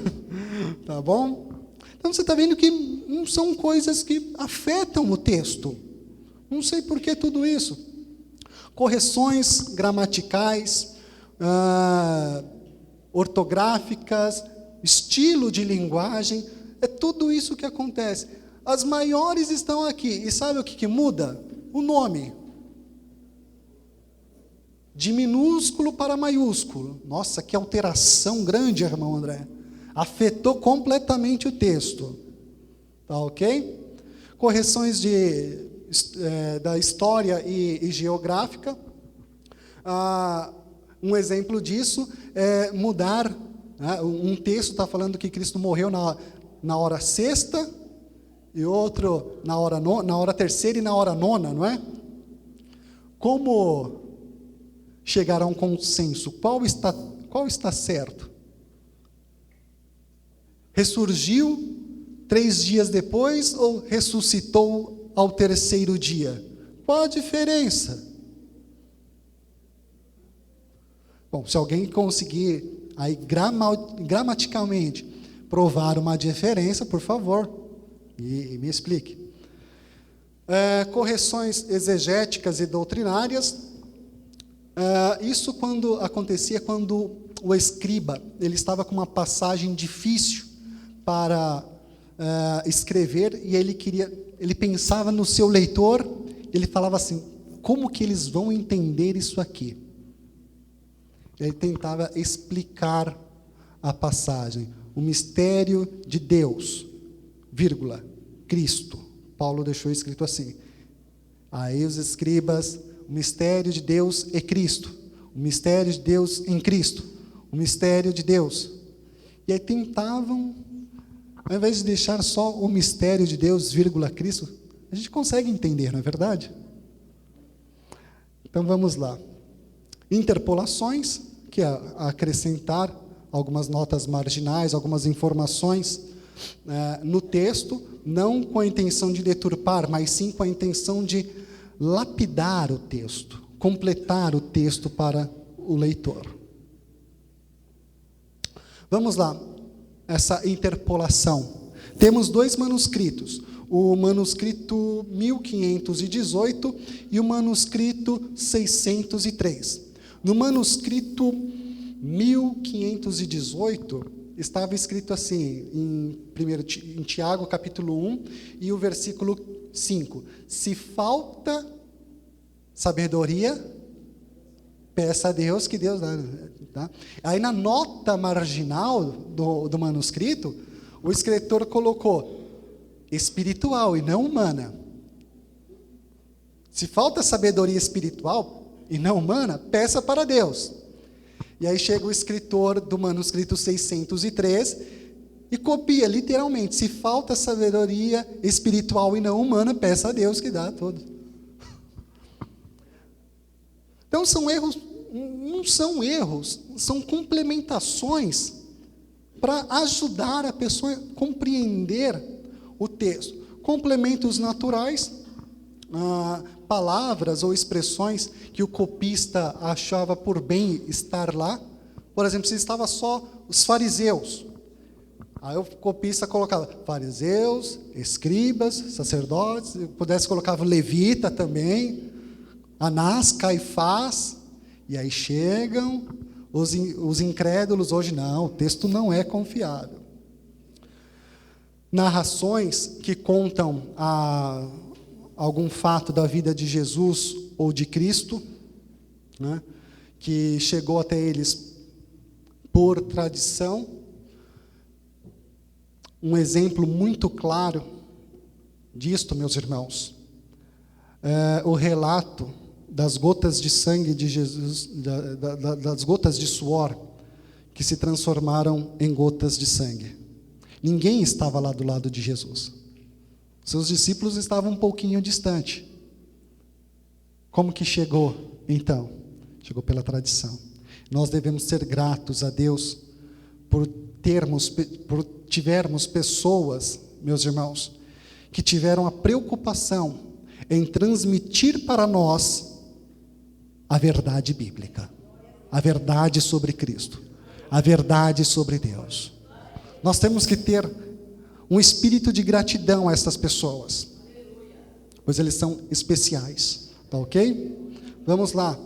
Tá bom? Então você está vendo que não são coisas que afetam o texto. Não sei por que tudo isso. Correções gramaticais, ortográficas, estilo de linguagem, é tudo isso que acontece. As maiores estão aqui. E sabe o que muda? O nome. De minúsculo para maiúsculo. Nossa, que alteração grande, irmão André. Afetou completamente o texto. Tá ok? Correções da história e geográfica. Um exemplo disso é mudar. Né? Um texto está falando que Cristo morreu na hora sexta, e outro na hora terceira e na hora nona, não é? Como chegar a um consenso? Qual está certo? Ressurgiu 3 dias depois ou ressuscitou ao terceiro dia? Qual a diferença? Bom, se alguém conseguir aí gramaticalmente provar uma diferença, por favor, e me explique. Correções exegéticas e doutrinárias. Isso acontecia quando o escriba ele estava com uma passagem difícil para escrever, e ele pensava no seu leitor ele falava assim, como que eles vão entender isso aqui? Ele tentava explicar a passagem. O mistério de Deus, vírgula, Cristo. Paulo deixou escrito assim. Aí os escribas, o mistério de Deus é Cristo. O mistério de Deus em Cristo. O mistério de Deus. E aí tentavam, ao invés de deixar só o mistério de Deus, vírgula, Cristo, a gente consegue entender, não é verdade? Então vamos lá. Interpolações, que é acrescentar algumas notas marginais, algumas informações no texto, não com a intenção de deturpar, mas sim com a intenção de lapidar o texto, completar o texto para o leitor. Vamos lá, essa interpolação. Temos 2 manuscritos, o manuscrito 1518 e o manuscrito 603. No manuscrito 1518, estava escrito assim, em Tiago, capítulo 1, e o versículo 5. Se falta sabedoria, peça a Deus, que Deus dá. Tá? Aí na nota marginal do manuscrito, o escritor colocou espiritual e não humana. Se falta sabedoria espiritual e não humana, peça para Deus. E aí chega o escritor do manuscrito 603 e copia literalmente, se falta sabedoria espiritual e não humana, peça a Deus que dá a todos. Então são erros, não são erros, são complementações para ajudar a pessoa a compreender o texto. Complementos naturais, palavras ou expressões que o copista achava por bem estar lá. Por exemplo, se estava só os fariseus, aí o copista colocava fariseus, escribas, sacerdotes, se pudesse colocava levita também, Anás, Caifás, e aí chegam os incrédulos. Hoje não, o texto não é confiável. Narrações que contam algum fato da vida de Jesus ou de Cristo, né, que chegou até eles por tradição. Um exemplo muito claro disto, meus irmãos, é o relato das gotas de sangue de Jesus, das gotas de suor que se transformaram em gotas de sangue. Ninguém estava lá do lado de Jesus. Seus discípulos estavam um pouquinho distante. Como que chegou, então? Chegou pela tradição. Nós devemos ser gratos a Deus por tivermos pessoas, meus irmãos, que tiveram a preocupação em transmitir para nós a verdade bíblica, a verdade sobre Cristo, a verdade sobre Deus. Nós temos que ter um espírito de gratidão a essas pessoas, pois eles são especiais, tá ok? Vamos lá.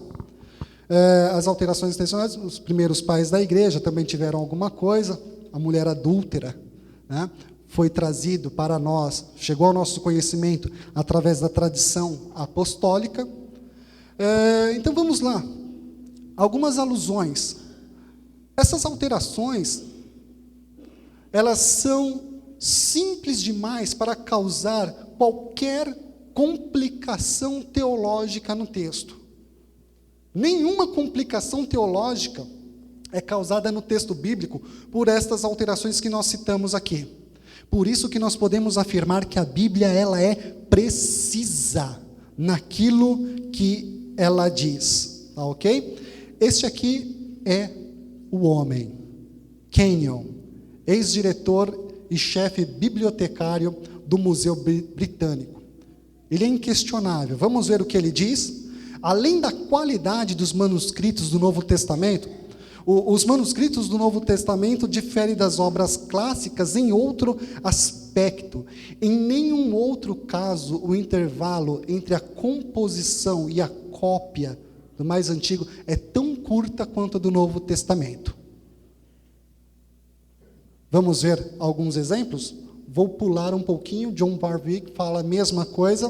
As alterações intencionais, os primeiros pais da igreja também tiveram alguma coisa. A mulher adúltera, né, foi trazido para nós, chegou ao nosso conhecimento através da tradição apostólica. Então vamos lá, algumas alusões. Essas alterações, elas são simples demais para causar qualquer complicação teológica no texto. Nenhuma complicação teológica é causada no texto bíblico por estas alterações que nós citamos aqui. Por isso que nós podemos afirmar que a Bíblia ela é precisa naquilo que ela diz, tá ok? Este aqui é o homem, Kenyon, ex-diretor e chefe bibliotecário do Museu Britânico. Ele é inquestionável. Vamos ver o que ele diz? Além da qualidade dos manuscritos do Novo Testamento, os manuscritos do Novo Testamento diferem das obras clássicas em outro aspecto. Em nenhum outro caso, o intervalo entre a composição e a cópia do mais antigo é tão curta quanto a do Novo Testamento. Vamos ver alguns exemplos? Vou pular um pouquinho. John Barwick fala a mesma coisa.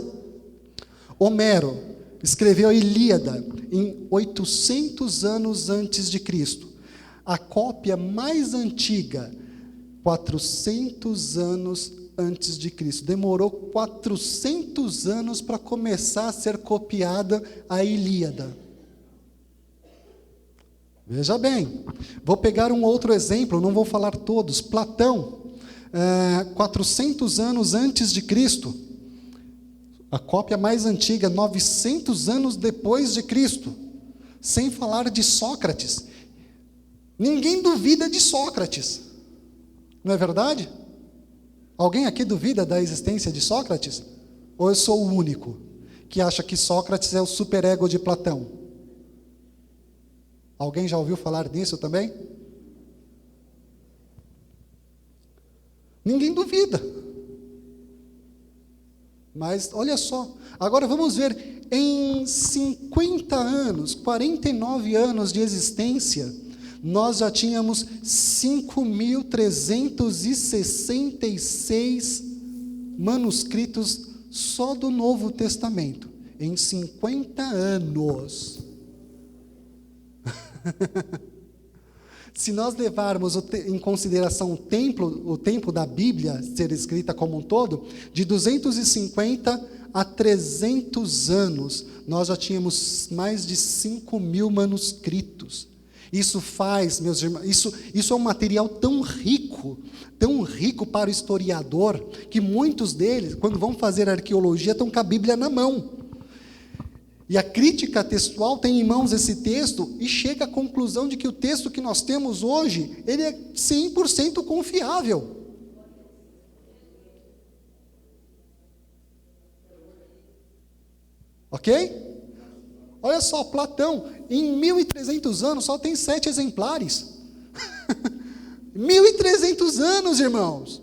Homero escreveu a Ilíada em 800 anos antes de Cristo. A cópia mais antiga, 400 anos antes de Cristo. Demorou 400 anos para começar a ser copiada a Ilíada. Veja bem, vou pegar um outro exemplo, não vou falar todos. Platão, 400 anos antes de Cristo. A cópia mais antiga, 900 anos depois de Cristo. Sem falar de Sócrates. Ninguém duvida de Sócrates. Não é verdade? Alguém aqui duvida da existência de Sócrates? Ou eu sou o único que acha que Sócrates é o superego de Platão? Alguém já ouviu falar nisso também? Ninguém duvida. Mas olha só, agora vamos ver, em 50 anos, 49 anos de existência, nós já tínhamos 5.366 manuscritos só do Novo Testamento, em 50 anos. Se nós levarmos em consideração o tempo da Bíblia ser escrita como um todo, de 250 a 300 anos, nós já tínhamos mais de 5.000 manuscritos. Isso faz, meus irmãos, isso é um material tão rico para o historiador, que muitos deles, quando vão fazer arqueologia, estão com a Bíblia na mão. E a crítica textual tem em mãos esse texto e chega à conclusão de que o texto que nós temos hoje, ele é 100% confiável. Ok? Olha só, Platão, em 1.300 anos, só tem 7 exemplares. 1.300 anos, irmãos.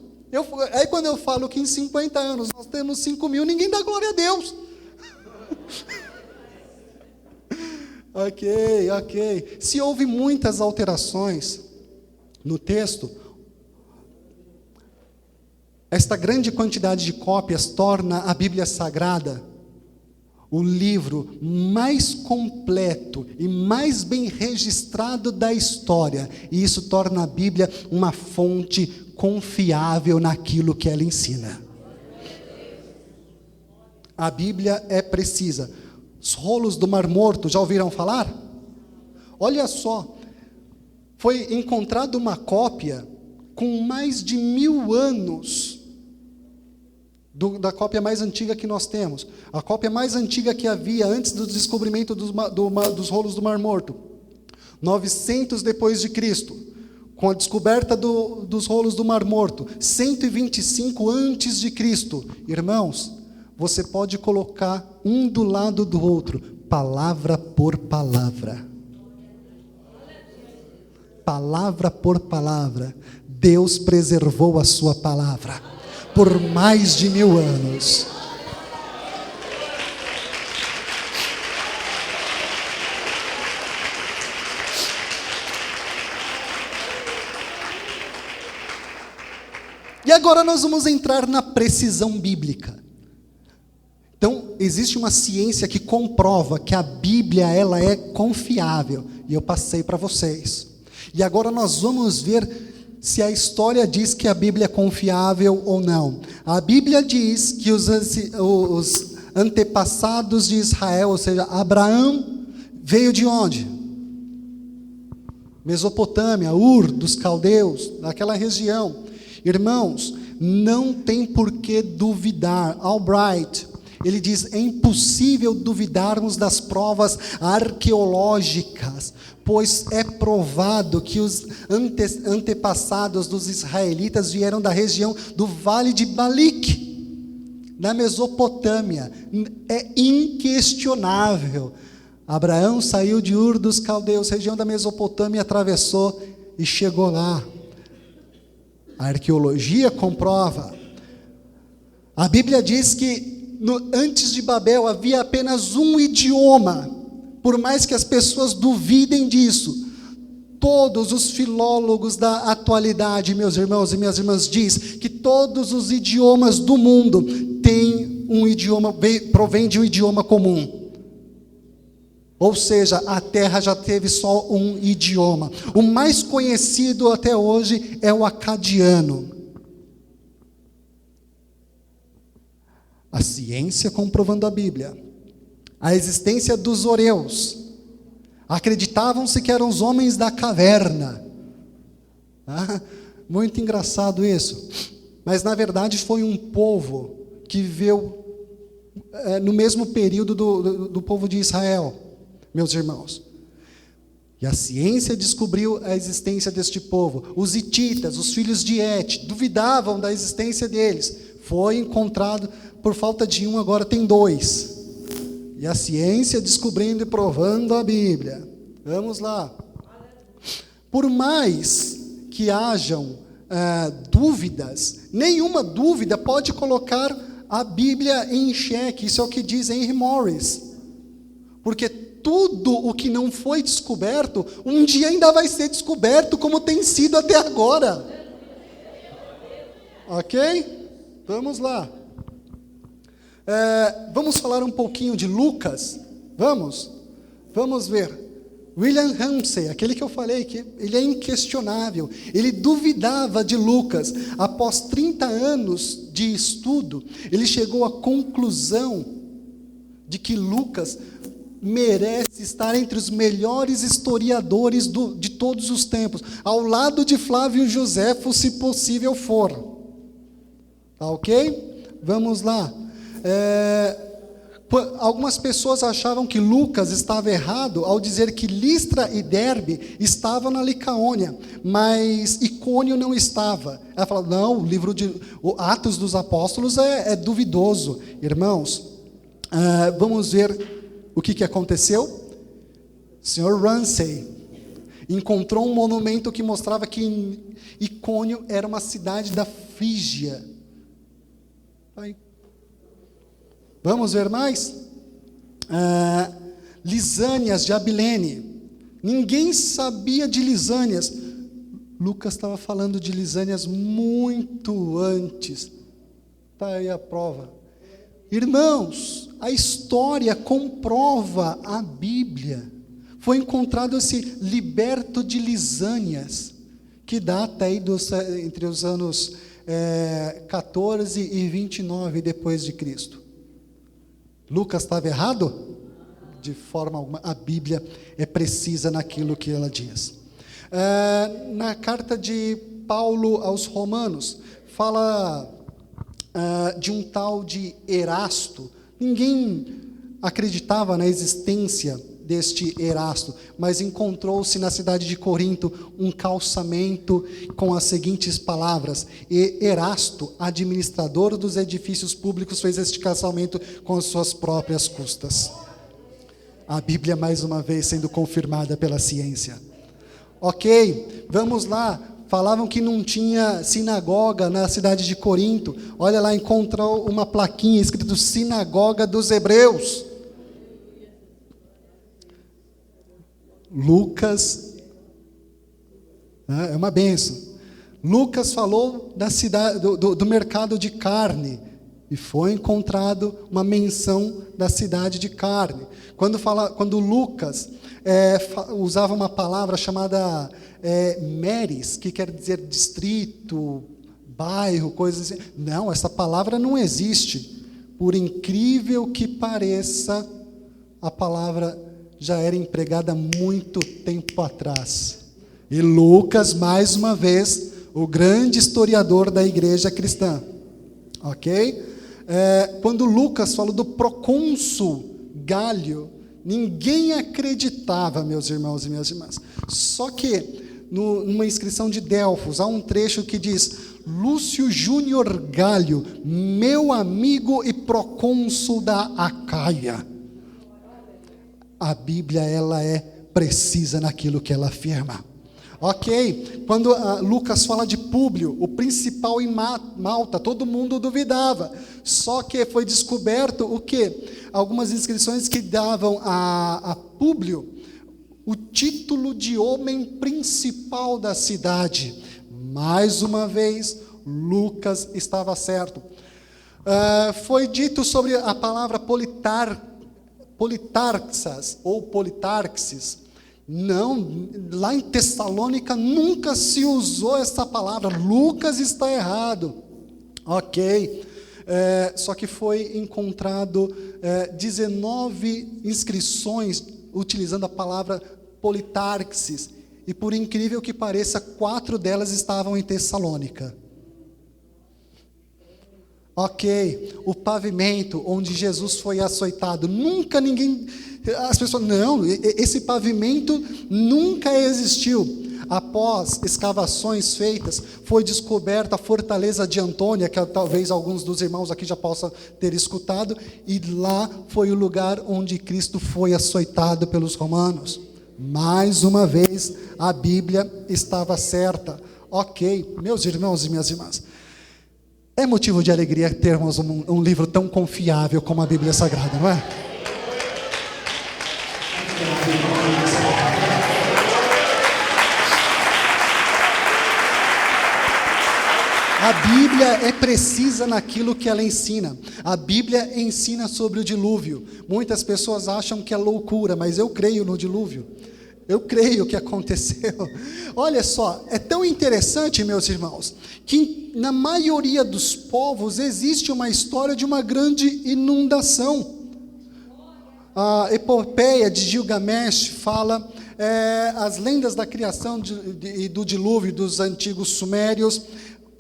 Aí quando eu falo que em 50 anos nós temos 5.000, ninguém dá glória a Deus. Ok. Se houve muitas alterações no texto, esta grande quantidade de cópias torna a Bíblia Sagrada o livro mais completo e mais bem registrado da história. E isso torna a Bíblia uma fonte confiável naquilo que ela ensina. A Bíblia é precisa. Os rolos do Mar Morto, já ouviram falar? Olha só, foi encontrada uma cópia com mais de 1000 anos da cópia mais antiga que nós temos. A cópia mais antiga que havia antes do descobrimento dos rolos do Mar Morto. 900 depois de Cristo. Com a descoberta dos rolos do Mar Morto. 125 antes de Cristo. Irmãos, você pode colocar um do lado do outro, palavra por palavra. Palavra por palavra. Deus preservou a sua palavra por mais de 1000 anos. E agora nós vamos entrar na precisão bíblica. Então, existe uma ciência que comprova que a Bíblia ela é confiável. E eu passei para vocês. E agora nós vamos ver se a história diz que a Bíblia é confiável ou não. A Bíblia diz que os antepassados de Israel, ou seja, Abraão, veio de onde? Mesopotâmia, Ur dos caldeus, daquela região. Irmãos, não tem por que duvidar. Albright, ele diz, é impossível duvidarmos das provas arqueológicas, pois é provado que os antepassados dos israelitas vieram da região do Vale de Balic, na Mesopotâmia. É inquestionável. Abraão saiu de Ur dos caldeus, região da Mesopotâmia, atravessou e chegou lá. A arqueologia comprova. A Bíblia diz que antes de Babel havia apenas um idioma. Por mais que as pessoas duvidem disso, todos os filólogos da atualidade, meus irmãos e minhas irmãs, diz que todos os idiomas do mundo têm provém de um idioma comum. Ou seja, a terra já teve só um idioma. O mais conhecido até hoje é o acadiano. A ciência comprovando a Bíblia. A existência dos horeus. Acreditavam-se que eram os homens da caverna. Muito engraçado isso. Mas na verdade foi um povo que viveu no mesmo período do povo de Israel, meus irmãos. E a ciência descobriu a existência deste povo. Os hititas, os filhos de Et, duvidavam da existência deles. Foi encontrado, por falta de um, agora tem 2. E a ciência descobrindo e provando a Bíblia. Vamos lá. Por mais que hajam dúvidas, nenhuma dúvida pode colocar a Bíblia em xeque. Isso é o que diz Henry Morris. Porque tudo o que não foi descoberto, um dia ainda vai ser descoberto, como tem sido até agora. Ok? Vamos lá. Vamos falar um pouquinho de Lucas? Vamos ver. William Ramsay, aquele que eu falei, que ele é inquestionável. Ele duvidava de Lucas. Após 30 anos de estudo, ele chegou à conclusão de que Lucas merece estar entre os melhores historiadores de todos os tempos, ao lado de Flávio Joséfo, se possível for. Tá ok? Vamos lá. Algumas pessoas achavam que Lucas estava errado ao dizer que Listra e Derbe estavam na Licaônia, mas Icônio não estava. Ela falou, não, o livro de Atos dos Apóstolos é duvidoso. Irmãos, vamos ver o que aconteceu. O senhor Ramsay encontrou um monumento que mostrava que Icônio era uma cidade da Frígia. Vamos ver mais? Lisânias de Abilene. Ninguém sabia de Lisânias. Lucas estava falando de Lisânias muito antes. Está aí a prova. Irmãos, a história comprova a Bíblia. Foi encontrado esse liberto de Lisânias, que data aí entre os anos 14 e 29 depois de Cristo. Lucas estava errado? De forma alguma. A Bíblia é precisa naquilo que ela diz. Na carta de Paulo aos Romanos, fala de um tal de Erasto. Ninguém acreditava na existência deste Erasto, mas encontrou-se na cidade de Corinto um calçamento com as seguintes palavras: e Erasto, administrador dos edifícios públicos, fez este calçamento com as suas próprias custas. A Bíblia mais uma vez sendo confirmada pela ciência. Ok, vamos lá. Falavam que não tinha sinagoga na cidade de Corinto. Olha lá, encontrou uma plaquinha escrito Sinagoga dos Hebreus. Lucas, é uma bênção. Lucas falou da cidade, do mercado de carne, e foi encontrado uma menção da cidade de carne. Quando Lucas usava uma palavra chamada meris, que quer dizer distrito, bairro, coisas assim. Não, essa palavra não existe. Por incrível que pareça, a palavra já era empregada muito tempo atrás. E Lucas, mais uma vez, o grande historiador da igreja cristã. Ok? Quando Lucas falou do procônsul Gálio, ninguém acreditava, meus irmãos e minhas irmãs. Só que, numa inscrição de Delfos, há um trecho que diz: Lúcio Júnior Gálio, meu amigo e procônsul da Acaia. A Bíblia, ela é precisa naquilo que ela afirma. Ok, quando Lucas fala de Públio, o principal em Malta, todo mundo duvidava. Só que foi descoberto o quê? Algumas inscrições que davam a Públio o título de homem principal da cidade. Mais uma vez, Lucas estava certo. Foi dito sobre a palavra politarxas ou politarxis. Não, lá em Tessalônica nunca se usou essa palavra. Lucas está errado. Ok. Só que foi encontrado 19 inscrições utilizando a palavra politarxis. E por incrível que pareça, 4 delas estavam em Tessalônica. Ok, o pavimento onde Jesus foi açoitado, nunca ninguém, as pessoas, não, esse pavimento nunca existiu. Após escavações feitas, foi descoberta a fortaleza de Antônia, que talvez alguns dos irmãos aqui já possam ter escutado, e lá foi o lugar onde Cristo foi açoitado pelos romanos. Mais uma vez, a Bíblia estava certa. Ok, meus irmãos e minhas irmãs, é motivo de alegria termos um livro tão confiável como a Bíblia Sagrada, não é? A Bíblia é precisa naquilo que ela ensina. A Bíblia ensina sobre o dilúvio. Muitas pessoas acham que é loucura, mas eu creio no dilúvio. Eu creio que aconteceu. Olha só, é tão interessante, meus irmãos, que na maioria dos povos existe uma história de uma grande inundação. A epopeia de Gilgamesh fala as lendas da criação e do dilúvio dos antigos sumérios.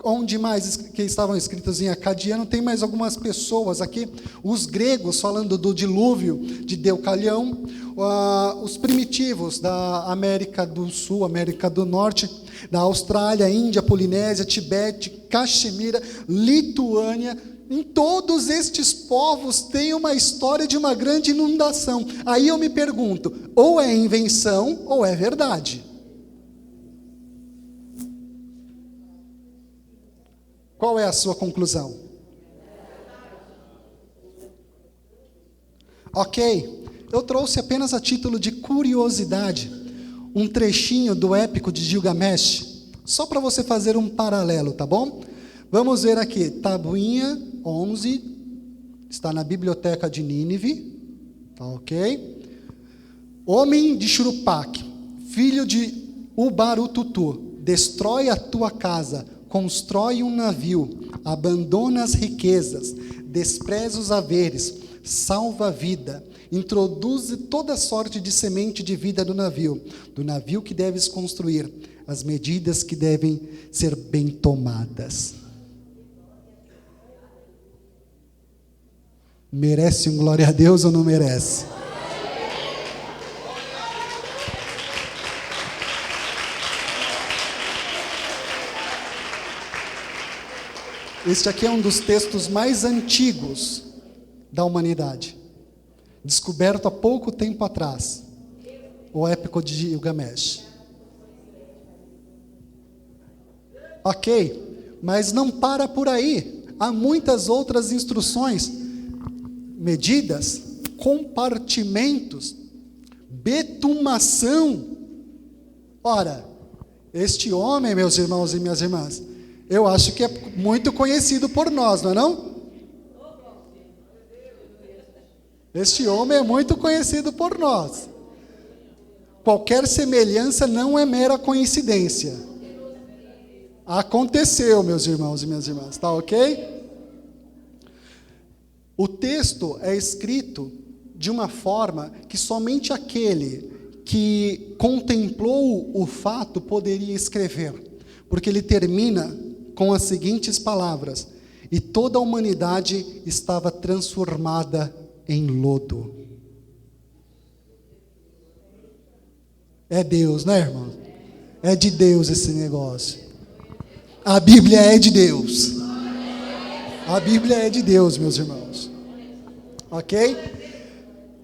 Onde mais que estavam escritas em acadiano, tem mais algumas pessoas aqui, os gregos falando do dilúvio de Deucalião, os primitivos da América do Sul, América do Norte, da Austrália, Índia, Polinésia, Tibete, Caxemira, Lituânia. Em todos estes povos tem uma história de uma grande inundação. Aí eu me pergunto, ou é invenção ou é verdade? Qual é a sua conclusão? Ok, eu trouxe apenas a título de curiosidade um trechinho do épico de Gilgamesh, só para você fazer um paralelo, tá bom? Vamos ver aqui, tabuinha 11, está na biblioteca de Nínive, tá ok? Homem de Shuruppak, filho de Ubarututu, destrói a tua casa, constrói um navio, abandona as riquezas, despreza os haveres, salva a vida, introduz toda sorte de semente de vida do navio que deves construir, as medidas que devem ser bem tomadas. Merece um glória a Deus ou não merece? Este aqui é um dos textos mais antigos da humanidade, descoberto há pouco tempo atrás, o épico de Gilgamesh. Ok, mas não para por aí, há muitas outras instruções, medidas, compartimentos, betumação. Ora, este homem, meus irmãos e minhas irmãs, eu acho que é muito conhecido por nós, não é não? Este homem é muito conhecido por nós. Qualquer semelhança não é mera coincidência. Aconteceu, meus irmãos e minhas irmãs, tá ok? O texto é escrito de uma forma que somente aquele que contemplou o fato poderia escrever, porque ele termina com as seguintes palavras: e toda a humanidade estava transformada em lodo. É Deus, né, irmão? É de Deus esse negócio. A Bíblia é de Deus. A Bíblia é de Deus, meus irmãos. Ok?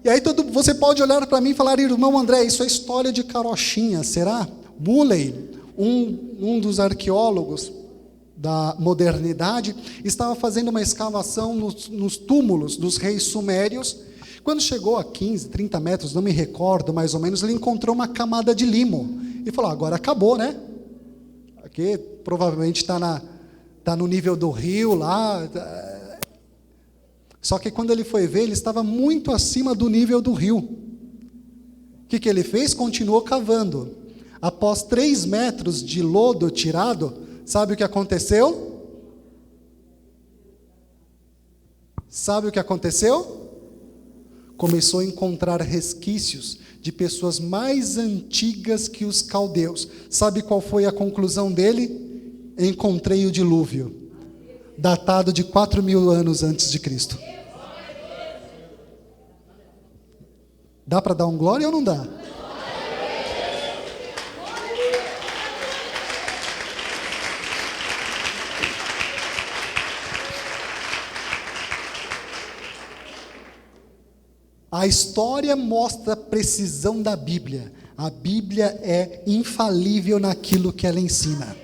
E aí você pode olhar para mim e falar: irmão André, isso é história de carochinha, será? Muley, um dos arqueólogos da modernidade, estava fazendo uma escavação nos túmulos dos reis sumérios. Quando chegou a 15, 30 metros, não me recordo mais ou menos, ele encontrou uma camada de limo. E falou: agora acabou, né? Aqui provavelmente está no nível do rio lá. Só que quando ele foi ver, ele estava muito acima do nível do rio. O que ele fez? Continuou cavando. Após 3 metros de lodo tirado, sabe o que aconteceu? Sabe o que aconteceu? Começou a encontrar resquícios de pessoas mais antigas que os caldeus. Sabe qual foi a conclusão dele? Encontrei o dilúvio, datado de 4.000 anos antes de Cristo. Dá para dar um glória ou não dá? A história mostra a precisão da Bíblia. A Bíblia é infalível naquilo que ela ensina.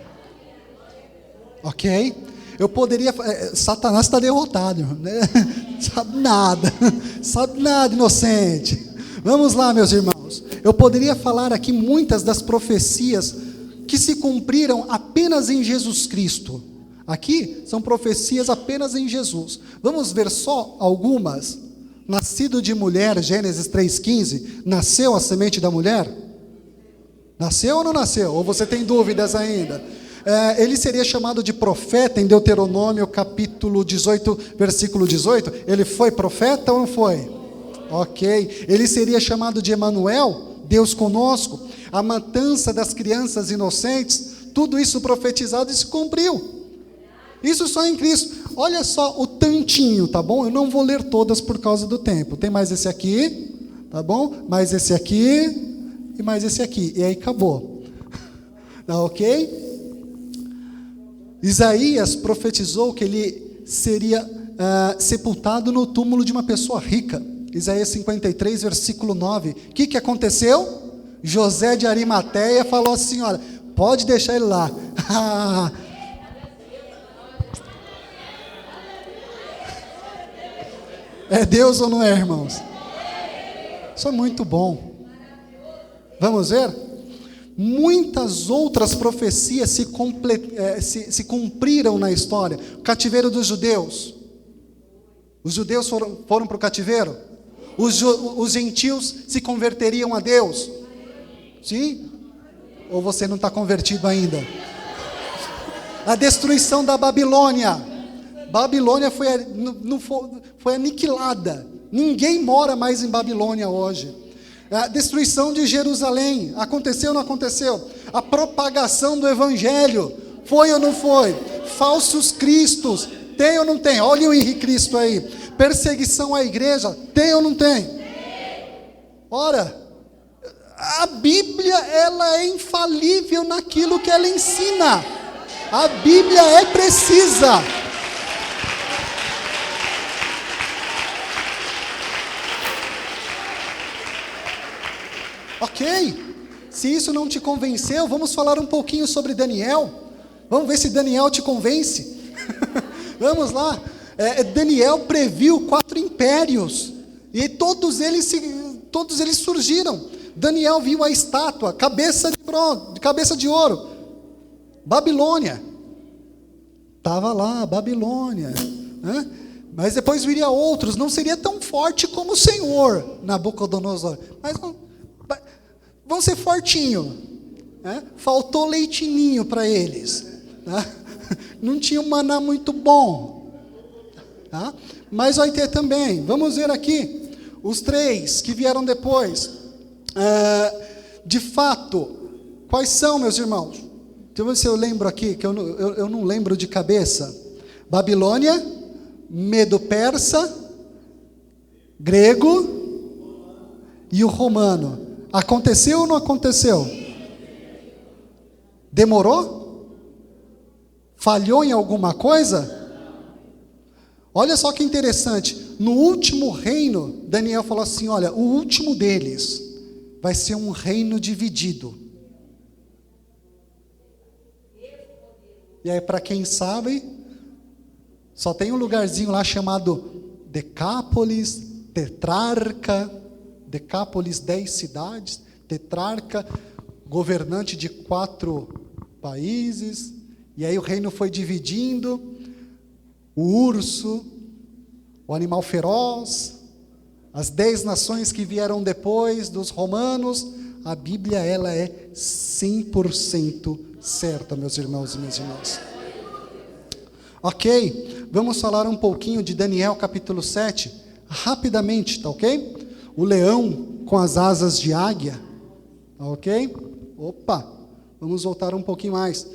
Ok? Eu poderia... Satanás está derrotado, né? Sabe nada, inocente. Vamos lá, meus irmãos. Eu poderia falar aqui muitas das profecias que se cumpriram apenas em Jesus Cristo. Aqui são profecias apenas em Jesus. Vamos ver só algumas. Nascido de mulher, Gênesis 3,15, nasceu a semente da mulher? Nasceu ou não nasceu? Ou você tem dúvidas ainda? Ele seria chamado de profeta em Deuteronômio capítulo 18, versículo 18. Ele foi profeta ou não foi? Ok. Ele seria chamado de Emanuel, Deus conosco. A matança das crianças inocentes, tudo isso profetizado e se cumpriu. Isso só em Cristo. Olha só o tantinho, tá bom? Eu não vou ler todas por causa do tempo. Tem mais esse aqui, tá bom? Mais esse aqui e mais esse aqui. E aí acabou. Tá ok? Isaías profetizou que ele seria sepultado no túmulo de uma pessoa rica. Isaías 53, versículo 9. O que aconteceu? José de Arimateia falou assim, olha, pode deixar ele lá. É Deus ou não é, irmãos? Isso é muito bom. Vamos ver? Muitas outras profecias se cumpriram na história. O cativeiro dos judeus. Os judeus foram para o cativeiro? Os gentios se converteriam a Deus? Sim? Ou você não está convertido ainda? A destruição da Babilônia. Babilônia foi aniquilada. Ninguém mora mais em Babilônia hoje. A destruição de Jerusalém. Aconteceu ou não aconteceu? A propagação do evangelho. Foi ou não foi? Falsos cristos. Tem ou não tem? Olha o Henrique Cristo aí. Perseguição à igreja. Tem ou não tem? Ora, a Bíblia, ela é infalível naquilo que ela ensina. A Bíblia é precisa. Ok, se isso não te convenceu, vamos falar um pouquinho sobre Daniel. Vamos ver se Daniel te convence. Vamos lá. Daniel previu 4 impérios e todos eles surgiram. Daniel viu a estátua, cabeça de ouro, Babilônia. Estava lá, Babilônia, né? Mas depois viria outros. Não seria tão forte como o Senhor, Nabucodonosor, mas vão ser fortinho, né? Faltou leitinho para eles, né? Não tinha um maná muito bom, tá? Mas vai ter também. Vamos ver aqui os 3 que vieram depois. De fato, quais são, meus irmãos? Deixa eu ver se eu lembro aqui, que eu não lembro de cabeça. Babilônia, Medo-Persa, grego e o romano. Aconteceu ou não aconteceu? Demorou? Falhou em alguma coisa? Olha só que interessante. No último reino, Daniel falou assim, olha, o último deles vai ser um reino dividido. E aí, para quem sabe, só tem um lugarzinho lá chamado Decápolis, Tetrarca. Decápolis, 10 cidades, tetrarca, governante de 4 países, e aí o reino foi dividindo, o urso, o animal feroz, as 10 nações que vieram depois dos romanos, a Bíblia ela é 100% certa, meus irmãos e minhas irmãs. Ok, vamos falar um pouquinho de Daniel capítulo 7, rapidamente, tá ok? O leão com as asas de águia, tá ok? Opa, vamos voltar um pouquinho mais.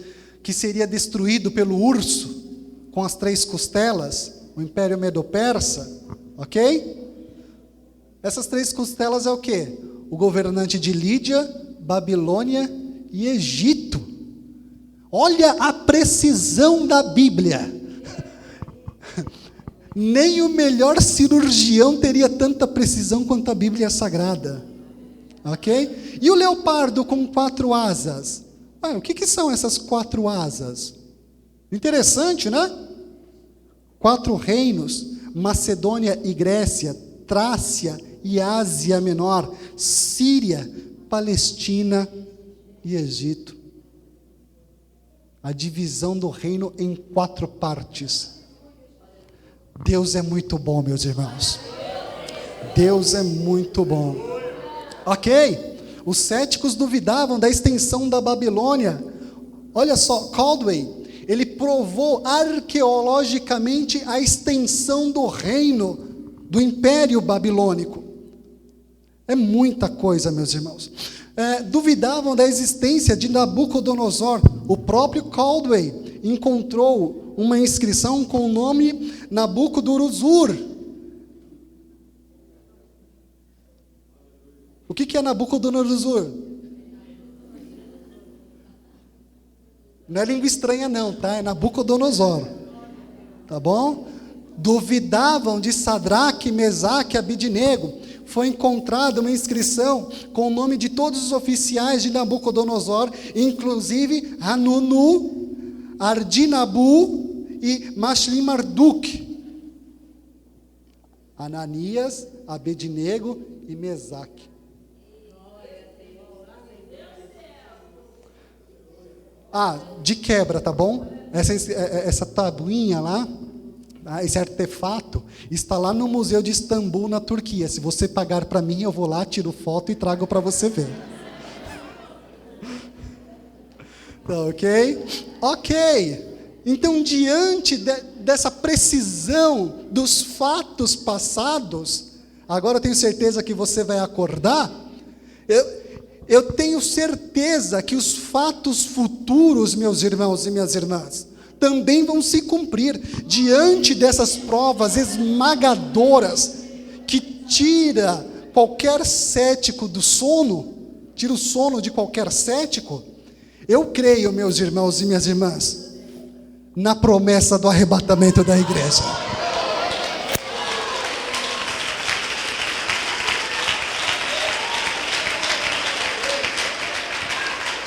Que seria destruído pelo urso, com as 3 costelas, o Império Medo-Persa, ok? Essas 3 costelas é o quê? O governante de Lídia, Babilônia e Egito. Olha a precisão da Bíblia. Nem o melhor cirurgião teria tanta precisão quanto a Bíblia Sagrada. Ok? E o leopardo com 4 asas? O que são essas 4 asas? Interessante, né? 4 reinos, Macedônia e Grécia, Trácia e Ásia Menor, Síria, Palestina e Egito. A divisão do reino em 4 partes. Deus é muito bom, meus irmãos. Deus é muito bom. Ok? Os céticos duvidavam da extensão da Babilônia. Olha só, Caldwell, ele provou arqueologicamente a extensão do reino, do Império Babilônico. É muita coisa, meus irmãos. Duvidavam da existência de Nabucodonosor. O próprio Caldwell encontrou uma inscrição com o nome Nabucodonosor. O que é Nabucodonosor? Não é língua estranha não, tá? É Nabucodonosor. Tá bom? Duvidavam de Sadraque, Mesaque e Abidnego. Foi encontrada uma inscrição com o nome de todos os oficiais de Nabucodonosor, inclusive Hanunu, Ardinabu e Mashlim-Marduk. Ananias, Abednego e Mesaque. De quebra, tá bom? Essa tabuinha lá, esse artefato, está lá no Museu de Istambul, na Turquia. Se você pagar para mim, eu vou lá, tiro foto e trago para você ver. Tá ok? Ok. Então, diante dessa precisão dos fatos passados, agora eu tenho certeza que você vai acordar. Eu tenho certeza que os fatos futuros, meus irmãos e minhas irmãs, também vão se cumprir diante dessas provas esmagadoras que tira qualquer cético do sono, tira o sono de qualquer cético. Eu creio, meus irmãos e minhas irmãs, na promessa do arrebatamento da igreja.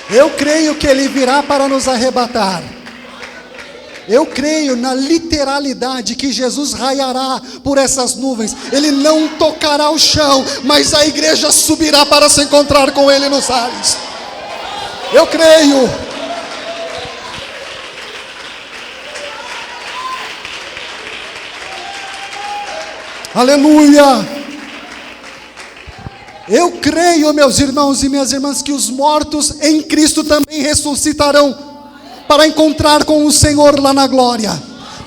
Eu creio que Ele virá para nos arrebatar. Eu creio na literalidade que Jesus raiará por essas nuvens. Ele não tocará o chão, mas a igreja subirá para se encontrar com Ele nos ares. Eu creio. Aleluia. Eu creio, meus irmãos e minhas irmãs, que os mortos em Cristo também ressuscitarão para encontrar com o Senhor lá na glória.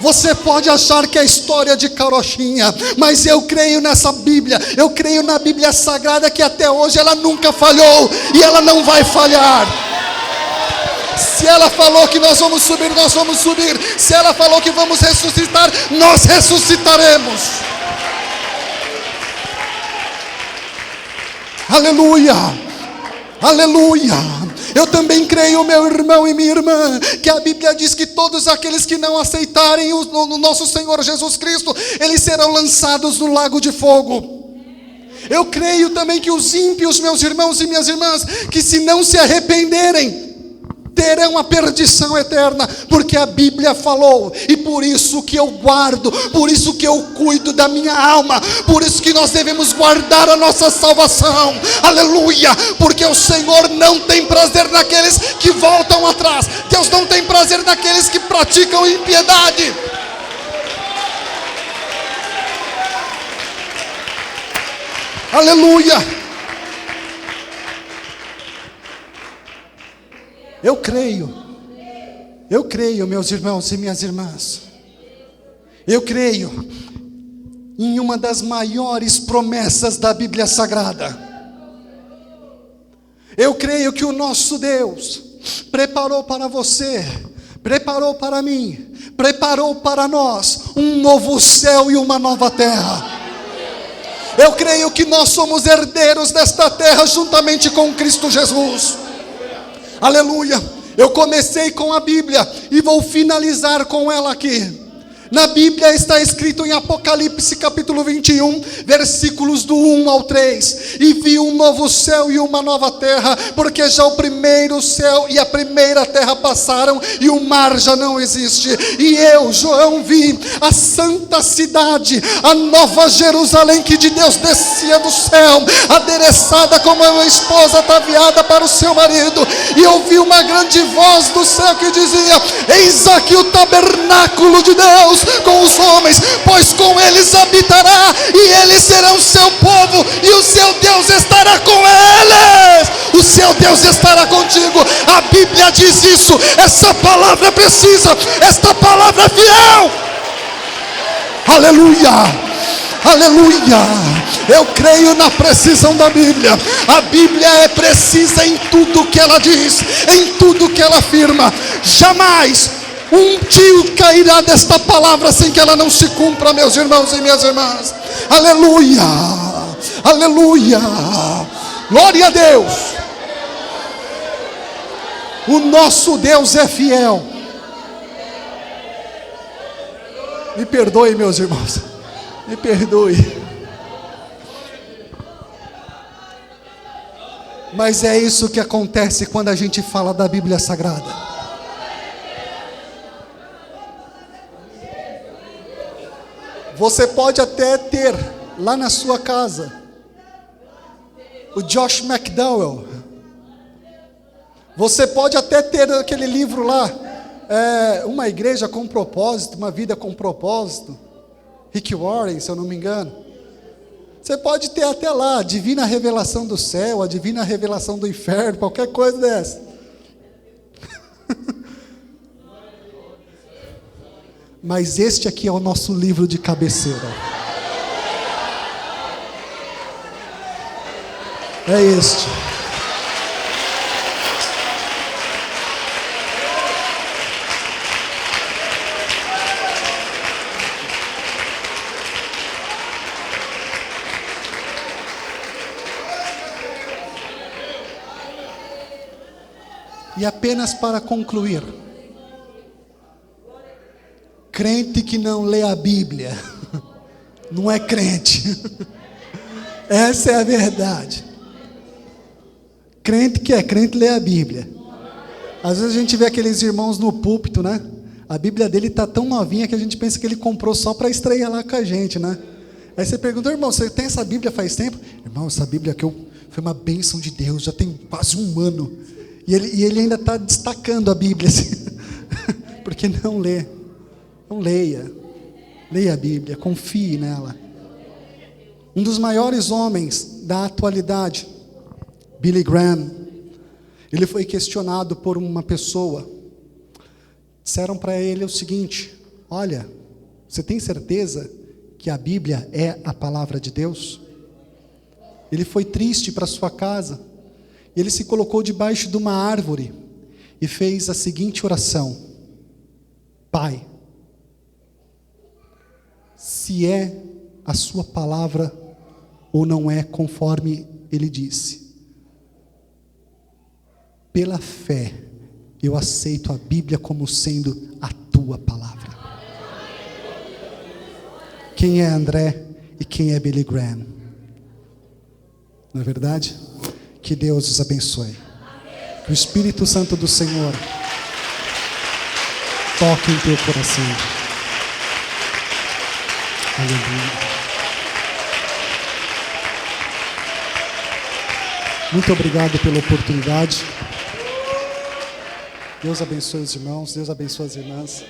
Você pode achar que é história de carochinha, mas eu creio nessa Bíblia, eu creio na Bíblia Sagrada, que até hoje ela nunca falhou e ela não vai falhar. Se ela falou que nós vamos subir, nós vamos subir. Se ela falou que vamos ressuscitar, nós ressuscitaremos. Aleluia, aleluia. Eu também creio, meu irmão e minha irmã, que a Bíblia diz que todos aqueles que não aceitarem o nosso Senhor Jesus Cristo, eles serão lançados no lago de fogo. Eu creio também que os ímpios, meus irmãos e minhas irmãs, que se não se arrependerem, terão a perdição eterna, porque a Bíblia falou, e por isso que eu guardo, por isso que eu cuido da minha alma, por isso que nós devemos guardar a nossa salvação, aleluia, porque o Senhor não tem prazer naqueles que voltam atrás, Deus não tem prazer naqueles que praticam impiedade. Aleluia. Eu creio, meus irmãos e minhas irmãs. Eu creio em uma das maiores promessas da Bíblia Sagrada. Eu creio que o nosso Deus preparou para você, preparou para mim, preparou para nós um novo céu e uma nova terra. Eu creio que nós somos herdeiros desta terra juntamente com Cristo Jesus. Aleluia. Eu comecei com a Bíblia e vou finalizar com ela aqui. Na Bíblia está escrito em Apocalipse capítulo 21, versículos do 1 ao 3. E vi um novo céu e uma nova terra, porque já o primeiro céu e a primeira terra passaram, e o mar já não existe. E eu, João, vi a santa cidade, a nova Jerusalém, que de Deus descia do céu, adereçada como uma esposa ataviada para o seu marido. E ouvi uma grande voz do céu que dizia: eis aqui o tabernáculo de Deus com os homens, pois com eles habitará, e eles serão seu povo, e o seu Deus estará com eles. O seu Deus estará contigo. A Bíblia diz isso. Essa palavra é precisa, esta palavra é fiel. Aleluia, aleluia. Eu creio na precisão da Bíblia. A Bíblia é precisa em tudo que ela diz, em tudo que ela afirma. Jamais um tio cairá desta palavra sem que ela não se cumpra, meus irmãos e minhas irmãs. Aleluia, aleluia, glória a Deus. O nosso Deus é fiel. Me perdoe, meus irmãos, me perdoe. Mas é isso que acontece quando a gente fala da Bíblia Sagrada. Você pode até ter lá na sua casa o Josh McDowell. Você pode até ter aquele livro lá, Uma Igreja com Propósito, Uma Vida com Propósito, Rick Warren, se eu não me engano. Você pode ter até lá a divina revelação do céu, a divina revelação do inferno, qualquer coisa dessa. Mas este aqui é o nosso livro de cabeceira. É este. E apenas para concluir, crente que não lê a Bíblia não é crente. Essa é a verdade. Crente que é crente lê a Bíblia. Às vezes a gente vê aqueles irmãos no púlpito, né? A Bíblia dele está tão novinha que a gente pensa que ele comprou só para estrear lá com a gente, né? Aí você pergunta: irmão, você tem essa Bíblia faz tempo? Irmão, essa Bíblia que foi uma bênção de Deus, já tem quase um ano. E ele ainda está destacando a Bíblia, assim, porque não lê. Não leia. Leia a Bíblia, confie nela. Um dos maiores homens da atualidade, Billy Graham, ele foi questionado por uma pessoa. Disseram para ele o seguinte: olha, você tem certeza que a Bíblia é a palavra de Deus? Ele foi triste para sua casa. Ele se colocou debaixo de uma árvore e fez a seguinte oração: Pai, se é a sua palavra ou não é conforme ele disse, pela fé eu aceito a Bíblia como sendo a tua palavra. Quem é André e quem é Billy Graham? Não é verdade? Que Deus os abençoe. Que o Espírito Santo do Senhor toque em teu coração. Aleluia. Muito obrigado pela oportunidade. Deus abençoe os irmãos, Deus abençoe as irmãs.